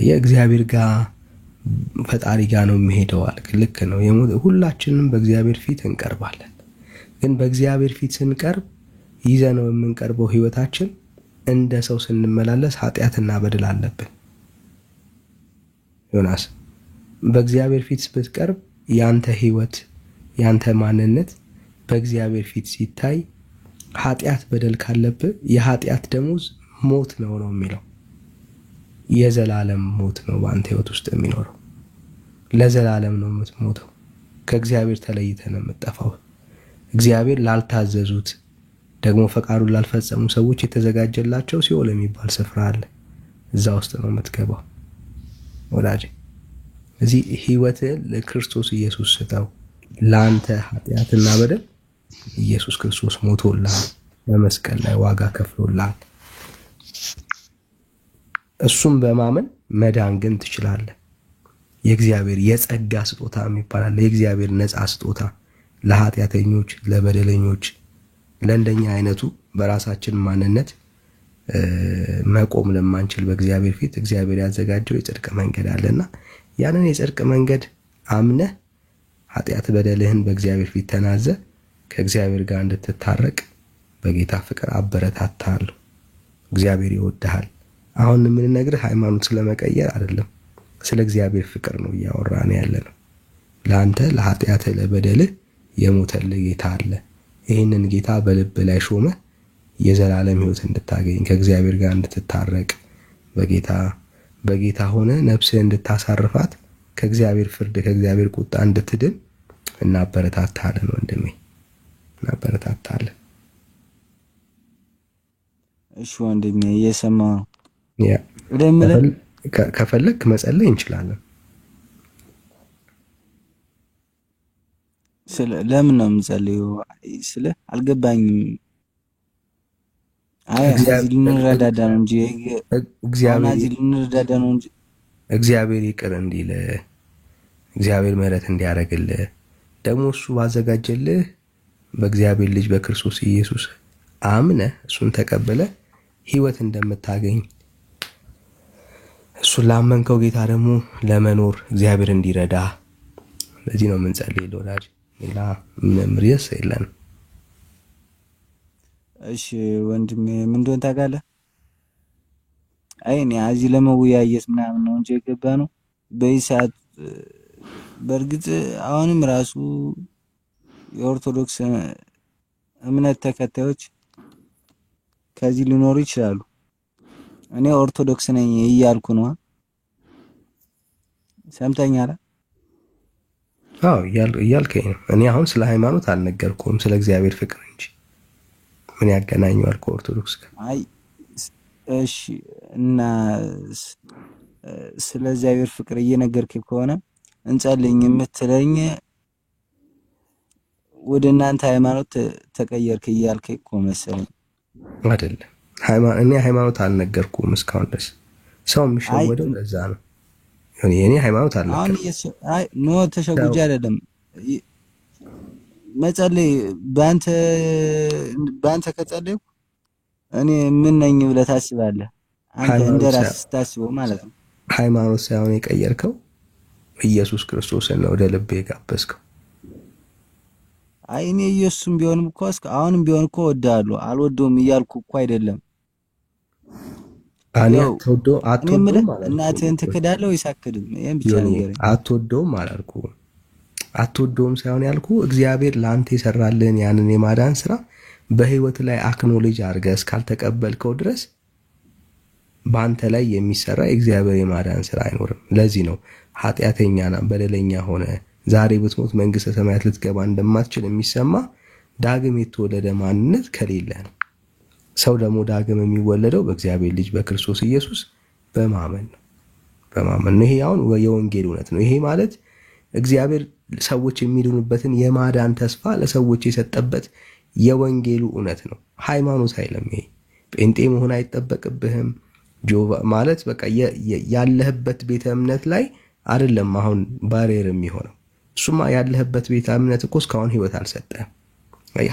የእግዚአብሔር ጋር ፈጣሪ ጋር ነው የሚሄደው አልክ። ልክ ነው። ሁላችንም በእግዚአብሔር ፊት እንቀርባለን። ግን በእግዚአብሔር ፊት ስንቀርብ ይዘነው የምንቀርበው ህይወታችን እንደ ሰው ስንመላለስ ኃጢአትና በደል አለብን። ዮናስ በእግዚአብሔር ፊት ስትቀርብ ያንተ ህይወት ያንተ ማንነት በእግዚአብሔር ፊት ሲታይ ኃጢአት በደል ካለብህ የኃጢአት ደሞዝ ሞት ነው የሚለው። የዘላለም ሞት ነው በአንተ ህይወት ውስጥ የሚኖረው። ለዘላለም ነው የምትሞተው። ከእግዚአብሔር ተለይተህ ነው የምትጠፋው። እግዚአብሔር ላልታዘዙት ደግሞ ፈቃዱን ላልፈጸሙ ሰዎች የተዘጋጀላቸው ሲኦል የሚባል ስፍራ አለ። እዛ ውስጥ ነው የምትገባው ወዳጄ። እዚህ ህይወትህን ለክርስቶስ ኢየሱስ ስጠው። ላንተ ኃጢአትና በደል ኢየሱስ ክርስቶስ ሞቶልሃል፣ በመስቀል ላይ ዋጋ ከፍሎልሃል። እሱም በማመን መዳን ግን ትችላለህ። የእግዚአብሔር የጸጋ ስጦታ የሚባል የእግዚአብሔር ነፃ ስጦታ ለኃጢአተኞች፣ ለበደለኞች፣ ለእንደኛ አይነቱ በራሳችን ማንነት መቆም ለማንችል በእግዚአብሔር ፊት እግዚአብሔር ያዘጋጀው የጽድቅ መንገድ አለና ያንን የጽድቅ መንገድ አምነህ ኃጢአት በደልህን በእግዚአብሔር ፊት ተናዘህ ከእግዚአብሔር ጋር እንድትታረቅ በጌታ ፍቅር አበረታታለሁ። እግዚአብሔር ይወድሃል። አሁን ምን ነግርህ ሃይማኖት ስለመቀየር አይደለም፣ ስለ እግዚአብሔር ፍቅር ነው እያወራን ያለ ነው። ለአንተ ለኃጢአትህ ለበደልህ የሞተልህ ጌታ አለ። ይህንን ጌታ በልብ ላይ ሾመ የዘላለም ሕይወት እንድታገኝ ከእግዚአብሔር ጋር እንድትታረቅ በጌታ ሆነ ነፍስህ እንድታሳርፋት ከእግዚአብሔር ፍርድ ከእግዚአብሔር ቁጣ እንድትድን እናበረታታለን ወንድሜ፣ እናበረታታለን። እሺ ወንድሜ እየሰማሁ ነው። ያ ከፈለክ መጸለይ እንችላለን። ለምን ነው የምጸልየው? ስለ አልገባኝም። አይ እዚህ ልንረዳዳ ነው እንጂ እግዚአብሔር ይቅር እንዲል እግዚአብሔር ምሕረት እንዲያደርግልህ ደግሞ እሱ ባዘጋጀልህ በእግዚአብሔር ልጅ በክርስቶስ ኢየሱስ አምነህ እሱን ተቀበለህ ሕይወት እንደምታገኝ እሱን ላመንከው ጌታ ደግሞ ለመኖር እግዚአብሔር እንዲረዳ ለዚህ ነው የምንጸልየው ወዳጅ። ሌላ ምንም ርዕስ የለንም። እሺ ወንድሜ ምን እንደሆነ ታውቃለህ? አይ እኔ እዚህ ለመወያየት ምናምን ነው እንጂ የገባ ነው በዚህ ሰዓት። በእርግጥ አሁንም ራሱ የኦርቶዶክስ እምነት ተከታዮች ከዚህ ሊኖሩ ይችላሉ። እኔ ኦርቶዶክስ ነኝ እያልኩ ነው። ሰምተኛል? አዎ እያልከኝ ነው። እኔ አሁን ስለ ሃይማኖት አልነገርኩም፣ ስለ እግዚአብሔር ፍቅር እንጂ ምን ያገናኘዋል ከኦርቶዶክስ ጋር? አይ እሺ እና ስለ እግዚአብሔር ፍቅር እየነገርክ ከሆነ እንጸልኝ የምትለኝ ወደ እናንተ ሃይማኖት ተቀየርክ እያልክ እኮ መሰለኝ። አይደለም እኔ ሃይማኖት አልነገርኩም እስካሁን ድረስ። ሰው የሚሸወደው ለዛ ነው። እኔ ሃይማኖት አልነገርኩም። አይ ኖ ተሸጉጂ አይደለም መጸለይ ባንተ ከጸለይኩ እኔ ምን ነኝ ብለህ ታስባለህ? አንተ እንደራስህ ታስበው ማለት ነው። ሃይማኖት ሳይሆን የቀየርከው ኢየሱስ ክርስቶስን ነው ወደ ልቤ የጋበዝከው። አይ እኔ ኢየሱስም ቢሆንም እኮ አሁንም ቢሆን እኮ ወዳለሁ አልወደውም እያልኩ እኮ አይደለም። እኔ አትወደውም ማለት እናትህን ትክዳለህ ወይስ አትክድም? ይሄን ብቻ ንገረኝ። አትወደውም አላልኩም። አትወደውም ሳይሆን ያልኩ እግዚአብሔር ለአንተ የሰራልህን ያንን የማዳን ስራ በህይወት ላይ አክኖሌጅ አድርገህ እስካልተቀበልከው ድረስ በአንተ ላይ የሚሰራ የእግዚአብሔር የማዳን ስራ አይኖርም። ለዚህ ነው ኃጢአተኛና በደለኛ ሆነ ዛሬ ብትሞት መንግስተ ሰማያት ልትገባ እንደማትችል የሚሰማ ዳግም የተወለደ ማንነት ከሌለ ነው። ሰው ደግሞ ዳግም የሚወለደው በእግዚአብሔር ልጅ በክርስቶስ ኢየሱስ በማመን ነው። ይሄ አሁን የወንጌል እውነት ነው። ይሄ ማለት እግዚአብሔር ሰዎች የሚድኑበትን የማዳን ተስፋ ለሰዎች የሰጠበት የወንጌሉ እውነት ነው። ሃይማኖት አይደለም። ይሄ ጴንጤ መሆን አይጠበቅብህም። ጆባ ማለት በቃ ያለህበት ቤተ እምነት ላይ አይደለም አሁን ባሪየር የሚሆነው። እሱማ ያለህበት ቤተ እምነት እኮ እስካሁን ህይወት አልሰጠህም።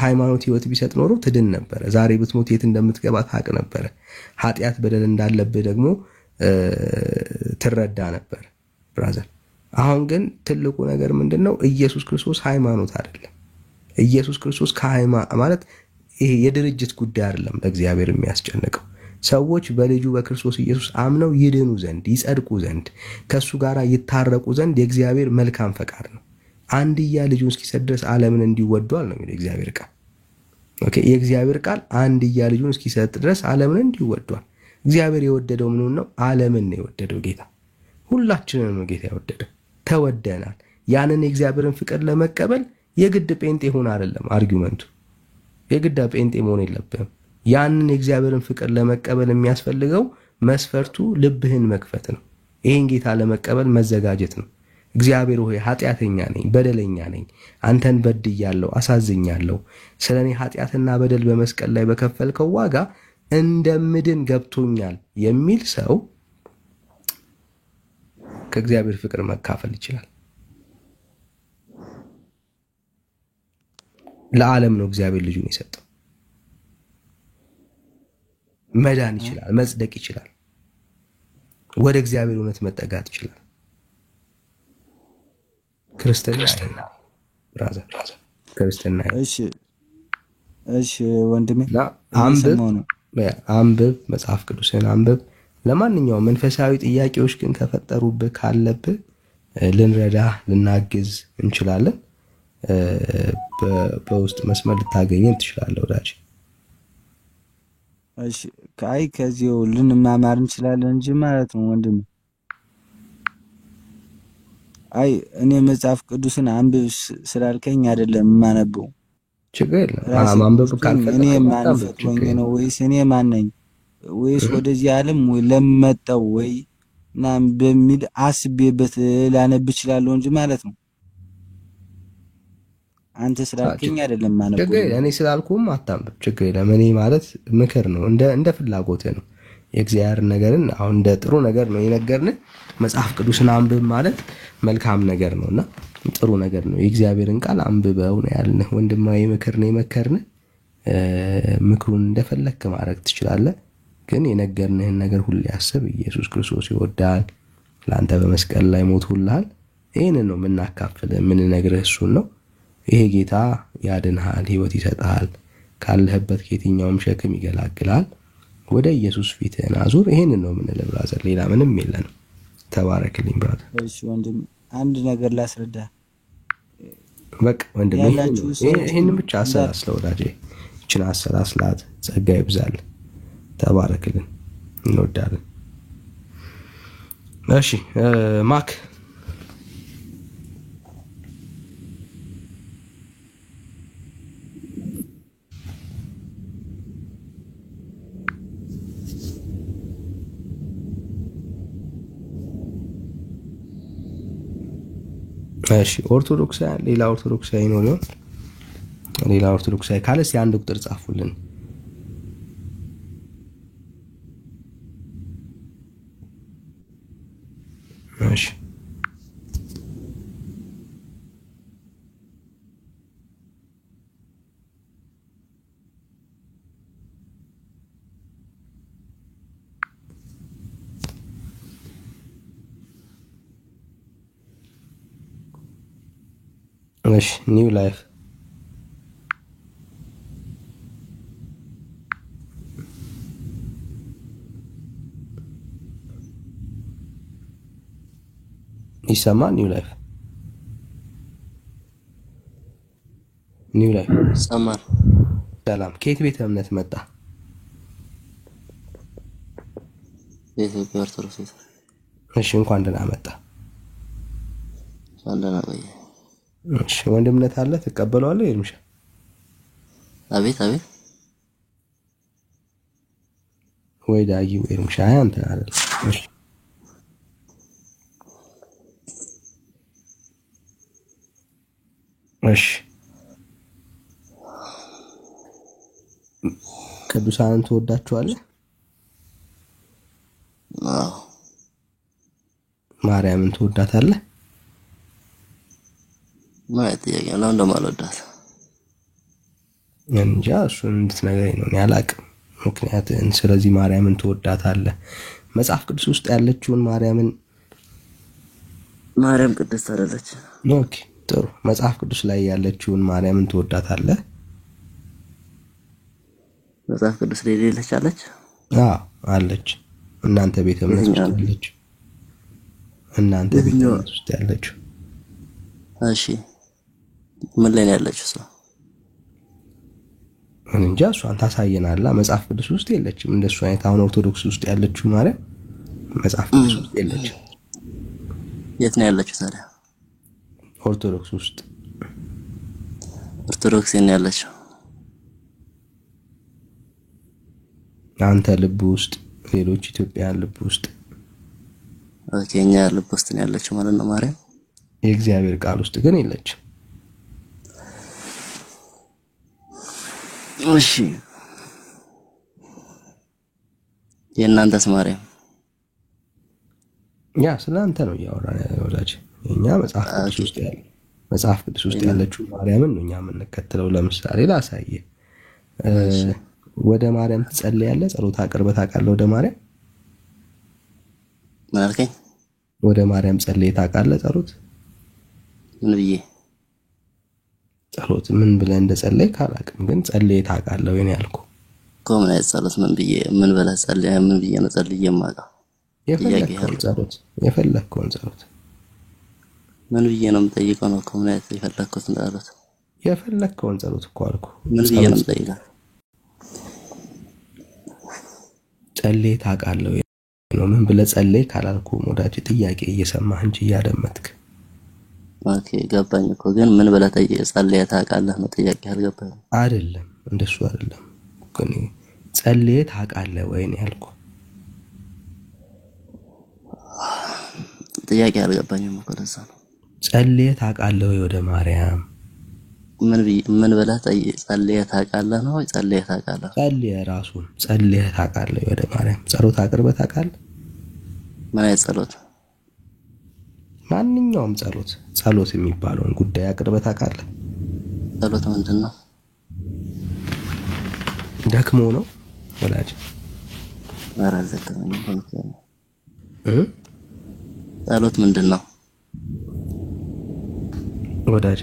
ሃይማኖት ህይወት ቢሰጥ ኖሮ ትድን ነበር። ዛሬ ብትሞት የት እንደምትገባ ታውቅ ነበር። ኃጢአት በደል እንዳለብህ ደግሞ ትረዳ ነበር ብራዘር። አሁን ግን ትልቁ ነገር ምንድነው? ኢየሱስ ክርስቶስ ሃይማኖት አይደለም። ኢየሱስ ክርስቶስ ማለት ይሄ የድርጅት ጉዳይ አይደለም። ለእግዚአብሔር የሚያስጨንቀው ሰዎች በልጁ በክርስቶስ ኢየሱስ አምነው ይድኑ ዘንድ ይጸድቁ ዘንድ ከሱ ጋር ይታረቁ ዘንድ የእግዚአብሔር መልካም ፈቃድ ነው። አንድያ ልጁን እስኪሰጥ ድረስ ዓለምን እንዲወዷል ነው የሚለው እግዚአብሔር ቃል። ኦኬ የእግዚአብሔር ቃል አንድያ ልጁን እስኪሰጥ ድረስ ዓለምን እንዲወዷል። እግዚአብሔር የወደደው ምን ነው? ዓለምን ነው የወደደው ጌታ። ሁላችንንም ነው ጌታ የወደደው። ተወደናል። ያንን የእግዚአብሔርን ፍቅር ለመቀበል የግድ ጴንጤ ሆነ አይደለም አርጊውመንቱ። የግድ ጴንጤ መሆን የለብህም። ያንን የእግዚአብሔርን ፍቅር ለመቀበል የሚያስፈልገው መስፈርቱ ልብህን መክፈት ነው። ይሄን ጌታ ለመቀበል መዘጋጀት ነው። እግዚአብሔር ሆይ ኃጢአተኛ ነኝ፣ በደለኛ ነኝ፣ አንተን በድያለሁ፣ አሳዝኛለሁ። ስለኔ ኃጢአትና በደል በመስቀል ላይ በከፈልከው ዋጋ እንደምድን ገብቶኛል የሚል ሰው ከእግዚአብሔር ፍቅር መካፈል ይችላል። ለዓለም ነው እግዚአብሔር ልጁን የሰጠው። መዳን ይችላል፣ መጽደቅ ይችላል፣ ወደ እግዚአብሔር እውነት መጠጋት ይችላል። ክርስትና ብራዘር ክርስትና። እሺ ወንድሜ አንብብ፣ መጽሐፍ ቅዱስን አንብብ። ለማንኛውም መንፈሳዊ ጥያቄዎች ግን ከፈጠሩብህ ካለብህ ልንረዳ ልናግዝ እንችላለን። በውስጥ መስመር ልታገኘን ትችላለህ ወዳጅ። እሺ ከአይ ከዚው ልንማማር እንችላለን እንጂ ማለት ነው ወንድም። አይ እኔ መጽሐፍ ቅዱስን አንብብ ስላልከኝ አይደለም የማነበው። ችግር የለም ማንበብ ካልፈለክ እኔ ማን ፈጥሮኝ ነው ወይስ እኔ ማን ነኝ ወይስ ወደዚህ ዓለም ወይ ለመጣው ወይ ናም በሚል አስቤበት ላነብ እችላለሁ እንጂ ማለት ነው። አንተ ስላልከኝ አይደለም ማነበው። ችግር እኔ ስላልኩም አታንብብ። ችግር የለም። እኔ ማለት ምክር ነው እንደ ፍላጎትህ ነው። የእግዚአብሔር ነገርን አሁን እንደ ጥሩ ነገር ነው የነገርን። መጽሐፍ ቅዱስን አንብብ ማለት መልካም ነገር ነውና ጥሩ ነገር ነው። የእግዚአብሔርን ቃል አንብበው ነው ያልንህ። ወንድማዊ ምክር ነው የመከርን። ምክሩን እንደፈለክ ማድረግ ትችላለህ። ግን የነገርንህን ነገር ሁሉ ያስብ። ኢየሱስ ክርስቶስ ይወዳል። ለአንተ በመስቀል ላይ ሞቶልሃል። ይሄንን ነው የምናካፍልህ የምንነግርህ እሱን ነው። ይሄ ጌታ ያድንሃል፣ ህይወት ይሰጥሃል፣ ካለህበት ከየትኛውም ሸክም ይገላግላል። ወደ ኢየሱስ ፊትህን አዙር። ይሄንን ነው የምንለው ብራዘር፣ ሌላ ምንም የለንም። ተባረክልኝ ብራዘር። እሺ ወንድም አንድ ነገር ላስረዳ። በቃ ወንድም ይሄንን ብቻ አሰላስለው ወዳጄ። እቺን አሰላስላት። ጸጋ ይብዛል። ተባረክልን። እንወዳለን። እሺ ማክ እሺ ኦርቶዶክሳዊ ሌላ ኦርቶዶክሳዊ ነው ነው ሌላ ኦርቶዶክሳዊ ካለስ የአንድ ቁጥር ጻፉልን። እሺ እሺ ኒው ላይፍ ይሰማል። ኒው ላይፍ ይሰማል። ሰላም። ከየት ቤተ እምነት መጣ? የኢትዮጵያ ኦርቶዶክስ። እሺ እንኳን ደህና መጣ። ደህና ቆየ። እሺ ወንድምነት አለ ትቀበለዋለህ? ይርምሻ አቤት አቤት። ወይ ዳጊ ወይ ይርምሻ አንተ አይደል? እሺ እሺ ቅዱሳንን ትወዳቸዋለህ? አዎ። ማርያምን ትወዳታለህ? ማለት ጥያቄ ነው እንደማልወዳት እንጃ። እሱን እንድትነግረኝ ነው። እኔ አላቅም ምክንያቱም። ስለዚህ ማርያምን ትወዳታለህ? መጽሐፍ ቅዱስ ውስጥ ያለችውን ማርያም ቅድስት አይደለች? ኦኬ ጥሩ። መጽሐፍ ቅዱስ ላይ ያለችውን ማርያምን ትወዳታለህ? መጽሐፍ ቅዱስ ላይ ሌለች አለች? አዎ አለች። እናንተ ቤተ እምነት ውስጥ ያለች እናንተ ቤተ እምነት ውስጥ ያለችው። እሺ ምን ላይ ነው ያለችው? እሷ እንጃ። እሷን ታሳየናለህ። መጽሐፍ ቅዱስ ውስጥ የለችም። እንደሱ አይነት አሁን ኦርቶዶክስ ውስጥ ያለችው ማርያም መጽሐፍ ቅዱስ ውስጥ የለችም። የት ነው ያለችው ታዲያ? ኦርቶዶክስ ውስጥ። ኦርቶዶክስ ነው ያለችው አንተ ልብ ውስጥ፣ ሌሎች ኢትዮጵያውያን ልብ ውስጥ። ኦኬ እኛ ልብ ውስጥ ነው ያለችው ማለት ነው ማርያም። የእግዚአብሔር ቃል ውስጥ ግን የለችም። እሺ የእናንተስ ማርያም? ያ ስለአንተ ነው እያወራን ያለው ወዳጅ። የኛ መጽሐፍ ቅዱስ ውስጥ ያለችው ማርያምን ነው እኛ የምንከተለው። ለምሳሌ ላሳየ። ወደ ማርያም ትጸልያለህ? ጸሎት አቅርበህ ታውቃለህ? ወደ ማርያም ምን አልከኝ? ወደ ማርያም ጸልየህ ታውቃለህ? ምን ብዬ ጸሎት ምን ብለህ እንደጸለይክ አላውቅም፣ ግን ጸልየህ ታውቃለህ ወይ ነው ያልኩህ። ኮምን አይጸሎት ምን ብዬ ምን ብለህ ጸልየህ ምን ብዬ ነው ጸልየህ የማውቀው? የፈለከውን ጸሎት ምን ብዬ ነው የምጠይቀው ነው እኮ ምን አይነት የፈለኩትን ጸሎት የፈለከውን ጸሎት እኮ አልኩ። ምን ብዬ ነው የምጠይቀው? ጸልይ ታውቃለህ ወይ ነው? ምን ብለህ ጸልይ ካላልኩ ወዳጅ ጥያቄ እየሰማህ እንጂ እያደመጥክ። ኦኬ ገባኝ እኮ ግን ምን ብለህ ጸልይ ታውቃለህ ነው ጥያቄ አልገባኝም። አይደለም እንደሱ አይደለም ግን ጸልይ ታውቃለህ ወይ ነው ያልኩ። ጥያቄ አልገባኝም እኮ ለዛ ነው። ጸልይ ታውቃለህ ወይ ወደ ማርያም? ምን ብለህ ጸልይ ታውቃለህ ነው ወይ ጸልይ ታውቃለህ? ጸልይ ታውቃለህ ወደ ማርያም ጸሎት አቅርበህ ታውቃለህ? ምን አይነት ጸሎት? ማንኛውም ጸሎት የሚባለውን ጉዳይ አቅርበህ ታውቃለህ? ጸሎት ምንድነው? ደክሞ ነው ወላጅ አራዘከኝ ጸሎት ምንድነው? ወዳጅ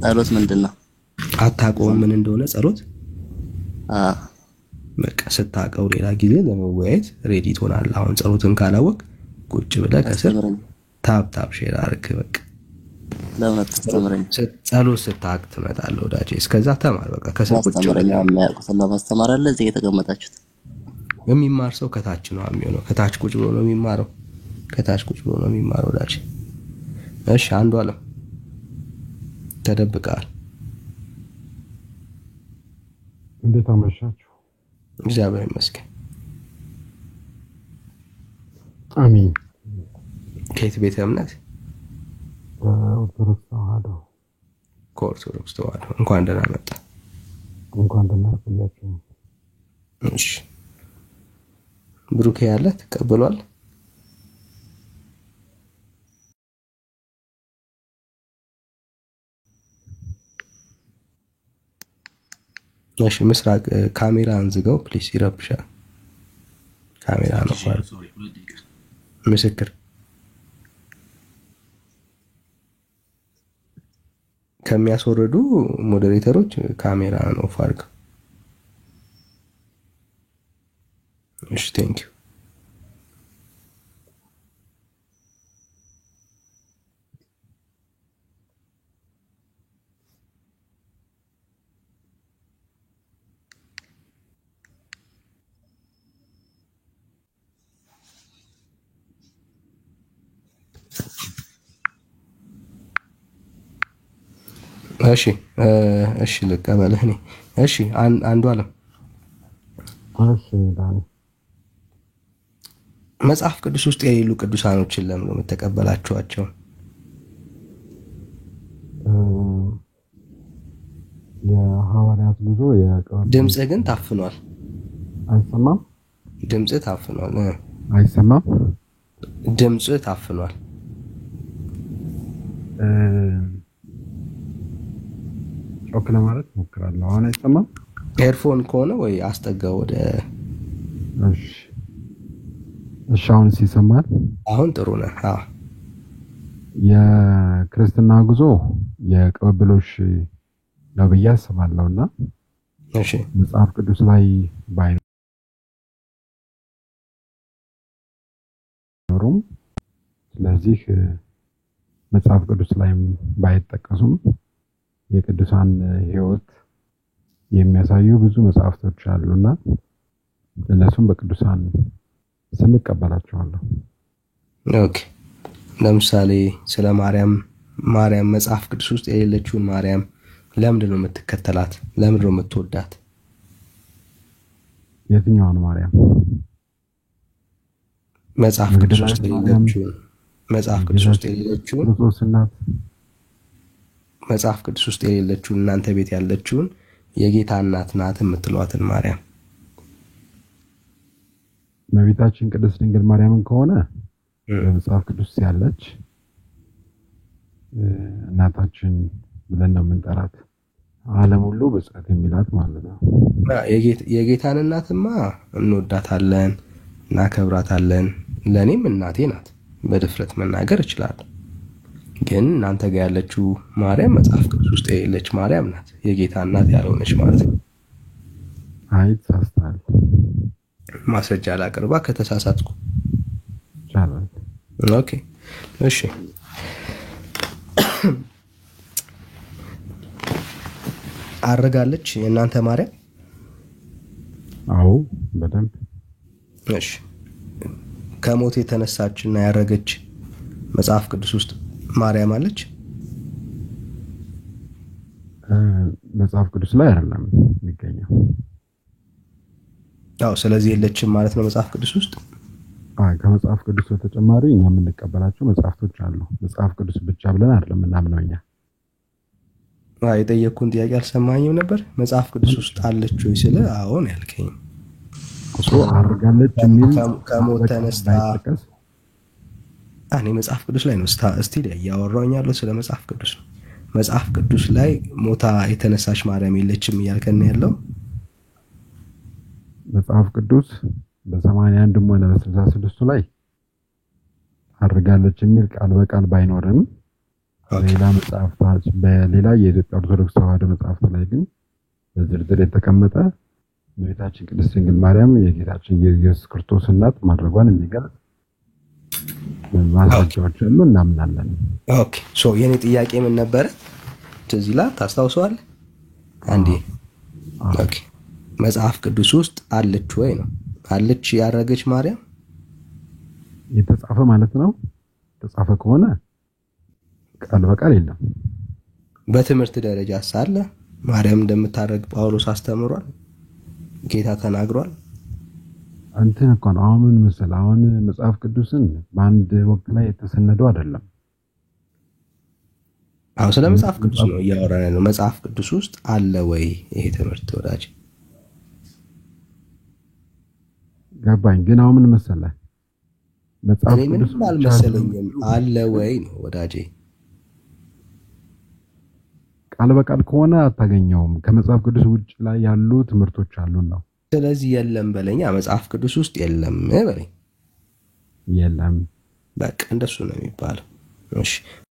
ጸሎት ምንድነው? አታውቀውም ምን እንደሆነ ጸሎት? በቃ ስታውቀው ሌላ ጊዜ ለመወያየት ሬዲ ትሆናለህ። አሁን ጸሎትን ካላወቅ ቁጭ ብለህ ከስር ታፕ ሼር አድርግ። በቃ ለምን አትስተምረኝ? ጸሎት ስታውቅ ትመጣለህ ወዳጄ። እስከዛ ተማር። በቃ ከስር ቁጭ ብለህ የሚያውቁትን ለማስተማር አለ እዚህ የተቀመጣችሁት። የሚማር ሰው ከታች ነው የሚሆነው። ከታች ቁጭ ብሎ ነው የሚማረው። ወዳጄ። እሺ አንዱ አለም ተደብቀሃል። እንዴት አመሻችሁ? እግዚአብሔር ይመስገን። አሜን። ከየት ቤተ እምነት? ኦርቶዶክስ ተዋህዶ። ከኦርቶዶክስ ተዋህዶ። እንኳን ደህና መጣ። እንኳን ደህና ቆያችሁ። እሺ ብሩክ ያለ ተቀበሏል? እሺ ምስራቅ ካሜራ አንዝጋው ፕሊስ፣ ይረብሻል። ካሜራ ነው ምስክር ከሚያስወርዱ ሞዴሬተሮች ካሜራ ነው ፋርግ። እሺ ቴንክ ዩ። እሺ ልቀበልህ እኔ። እሺ አንዱ አለም ዳኒ መጽሐፍ ቅዱስ ውስጥ የሌሉ ቅዱሳኖችን ለምን ነው የምትቀበላቸዋቸው? የሐዋርያት ጉዞ ድምጽህ ግን ታፍኗል። አይሰማም? ድምጽህ ታፍኗል። አይሰማም? ድምጽህ ታፍኗል። ጮክ ለማለት ሞክራለሁ። አሁን አይሰማም? ኤርፎን ከሆነ ወይ አስጠጋው ወደ እሺ አሁን ይሰማል? አሁን ጥሩ ነው። የክርስትና ጉዞ የቅብብሎሽ ነው ብዬ አስባለሁና እሺ መጽሐፍ ቅዱስ ላይ ባይኖሩም ስለዚህ መጽሐፍ ቅዱስ ላይም ባይጠቀሱም የቅዱሳን ሕይወት የሚያሳዩ ብዙ መጽሐፍቶች አሉና እነሱም በቅዱሳን ስም እቀበላቸዋለሁ። ኦኬ ለምሳሌ ስለ ማርያም መጽሐፍ ቅዱስ ውስጥ የሌለችውን ማርያም ለምንድን ነው የምትከተላት? ለምንድን ነው የምትወዳት? የትኛውን ማርያም? መጽሐፍ ቅዱስ ውስጥ የሌለችውን መጽሐፍ ቅዱስ ውስጥ የሌለችውን እናንተ ቤት ያለችውን የጌታ እናት ናት የምትሏትን ማርያም እመቤታችን ቅድስት ድንግል ማርያምን ከሆነ በመጽሐፍ ቅዱስ ያለች እናታችን ብለን ነው የምንጠራት። ዓለም ሁሉ በጽድቅ የሚላት ማለት ነው። የጌታን እናትማ እንወዳታለን፣ እናከብራታለን። ለኔም እናቴ ናት፣ በድፍረት መናገር እችላለሁ። ግን እናንተ ጋር ያለችው ማርያም መጽሐፍ ቅዱስ ውስጥ የሌለች ማርያም ናት፣ የጌታ እናት ያልሆነች ማለት ነው። አይ ተሳስተሃል። ማስረጃ ላቅርባ ከተሳሳትኩ። ይቻላል። ኦኬ እሺ። አረጋለች የእናንተ ማርያም? አዎ በደንብ። እሺ ከሞት የተነሳችና ያረገች መጽሐፍ ቅዱስ ውስጥ ማርያም አለች? መጽሐፍ ቅዱስ ላይ አይደለም የሚገኘው። አዎ ስለዚህ የለችም ማለት ነው መጽሐፍ ቅዱስ ውስጥ። ከመጽሐፍ ቅዱስ በተጨማሪ እኛ የምንቀበላቸው መጽሐፍቶች አሉ። መጽሐፍ ቅዱስ ብቻ ብለን አይደለም ምናምነው እኛ። የጠየቅኩን ጥያቄ አልሰማኝም ነበር። መጽሐፍ ቅዱስ ውስጥ አለች ወይ ስለ አሁን ያልከኝ እሱ አርጋለች የሚል ከሞት ተነስታ እኔ መጽሐፍ ቅዱስ ላይ ነው እስቲል እያወራሁኝ ያለው ስለ መጽሐፍ ቅዱስ ነው። መጽሐፍ ቅዱስ ላይ ሞታ የተነሳች ማርያም የለችም እያልከን ያለው? መጽሐፍ ቅዱስ በ81 ሆነ በ66 ላይ አርጋለች የሚል ቃል በቃል ባይኖርም ሌላ መጽሐፍት በሌላ የኢትዮጵያ ኦርቶዶክስ ተዋሕዶ መጽሐፍት ላይ ግን በዝርዝር የተቀመጠ እመቤታችን ቅድስት ድንግል ማርያም የጌታችን የኢየሱስ ክርስቶስ እናት ማድረጓን የሚገልጽ ማስረጃዎች አሉ፣ እናምናለን። ኦኬ ሶ የኔ ጥያቄ ምን ነበረ? ትዝ ይላል? ታስታውሰዋለህ? አንዴ ኦኬ መጽሐፍ ቅዱስ ውስጥ አለች ወይ ነው? አለች ያረገች ማርያም የተጻፈ ማለት ነው። የተጻፈ ከሆነ ቃል በቃል የለም። በትምህርት ደረጃ ሳለ ማርያም እንደምታረግ ጳውሎስ አስተምሯል፣ ጌታ ተናግሯል። አንተን እኮ ነው አሁን ምን መሰለህ፣ አሁን መጽሐፍ ቅዱስን በአንድ ወቅት ላይ የተሰነደው አይደለም። አሁን ስለ መጽሐፍ ቅዱስ ነው እያወራን ያለው። መጽሐፍ ቅዱስ ውስጥ አለ ወይ ይሄ ትምህርት ወዳጅ? ገባኝ። ግን አሁን ምን መሰለህ መጽሐፍ እኔ ምንም አልመሰለኝም። አለ ወይ ነው ወዳጄ። ቃል በቃል ከሆነ አታገኘውም። ከመጽሐፍ ቅዱስ ውጭ ላይ ያሉ ትምህርቶች አሉን ነው። ስለዚህ የለም በለኛ። መጽሐፍ ቅዱስ ውስጥ የለም በለኝ። የለም በቃ እንደሱ ነው የሚባለው። እሺ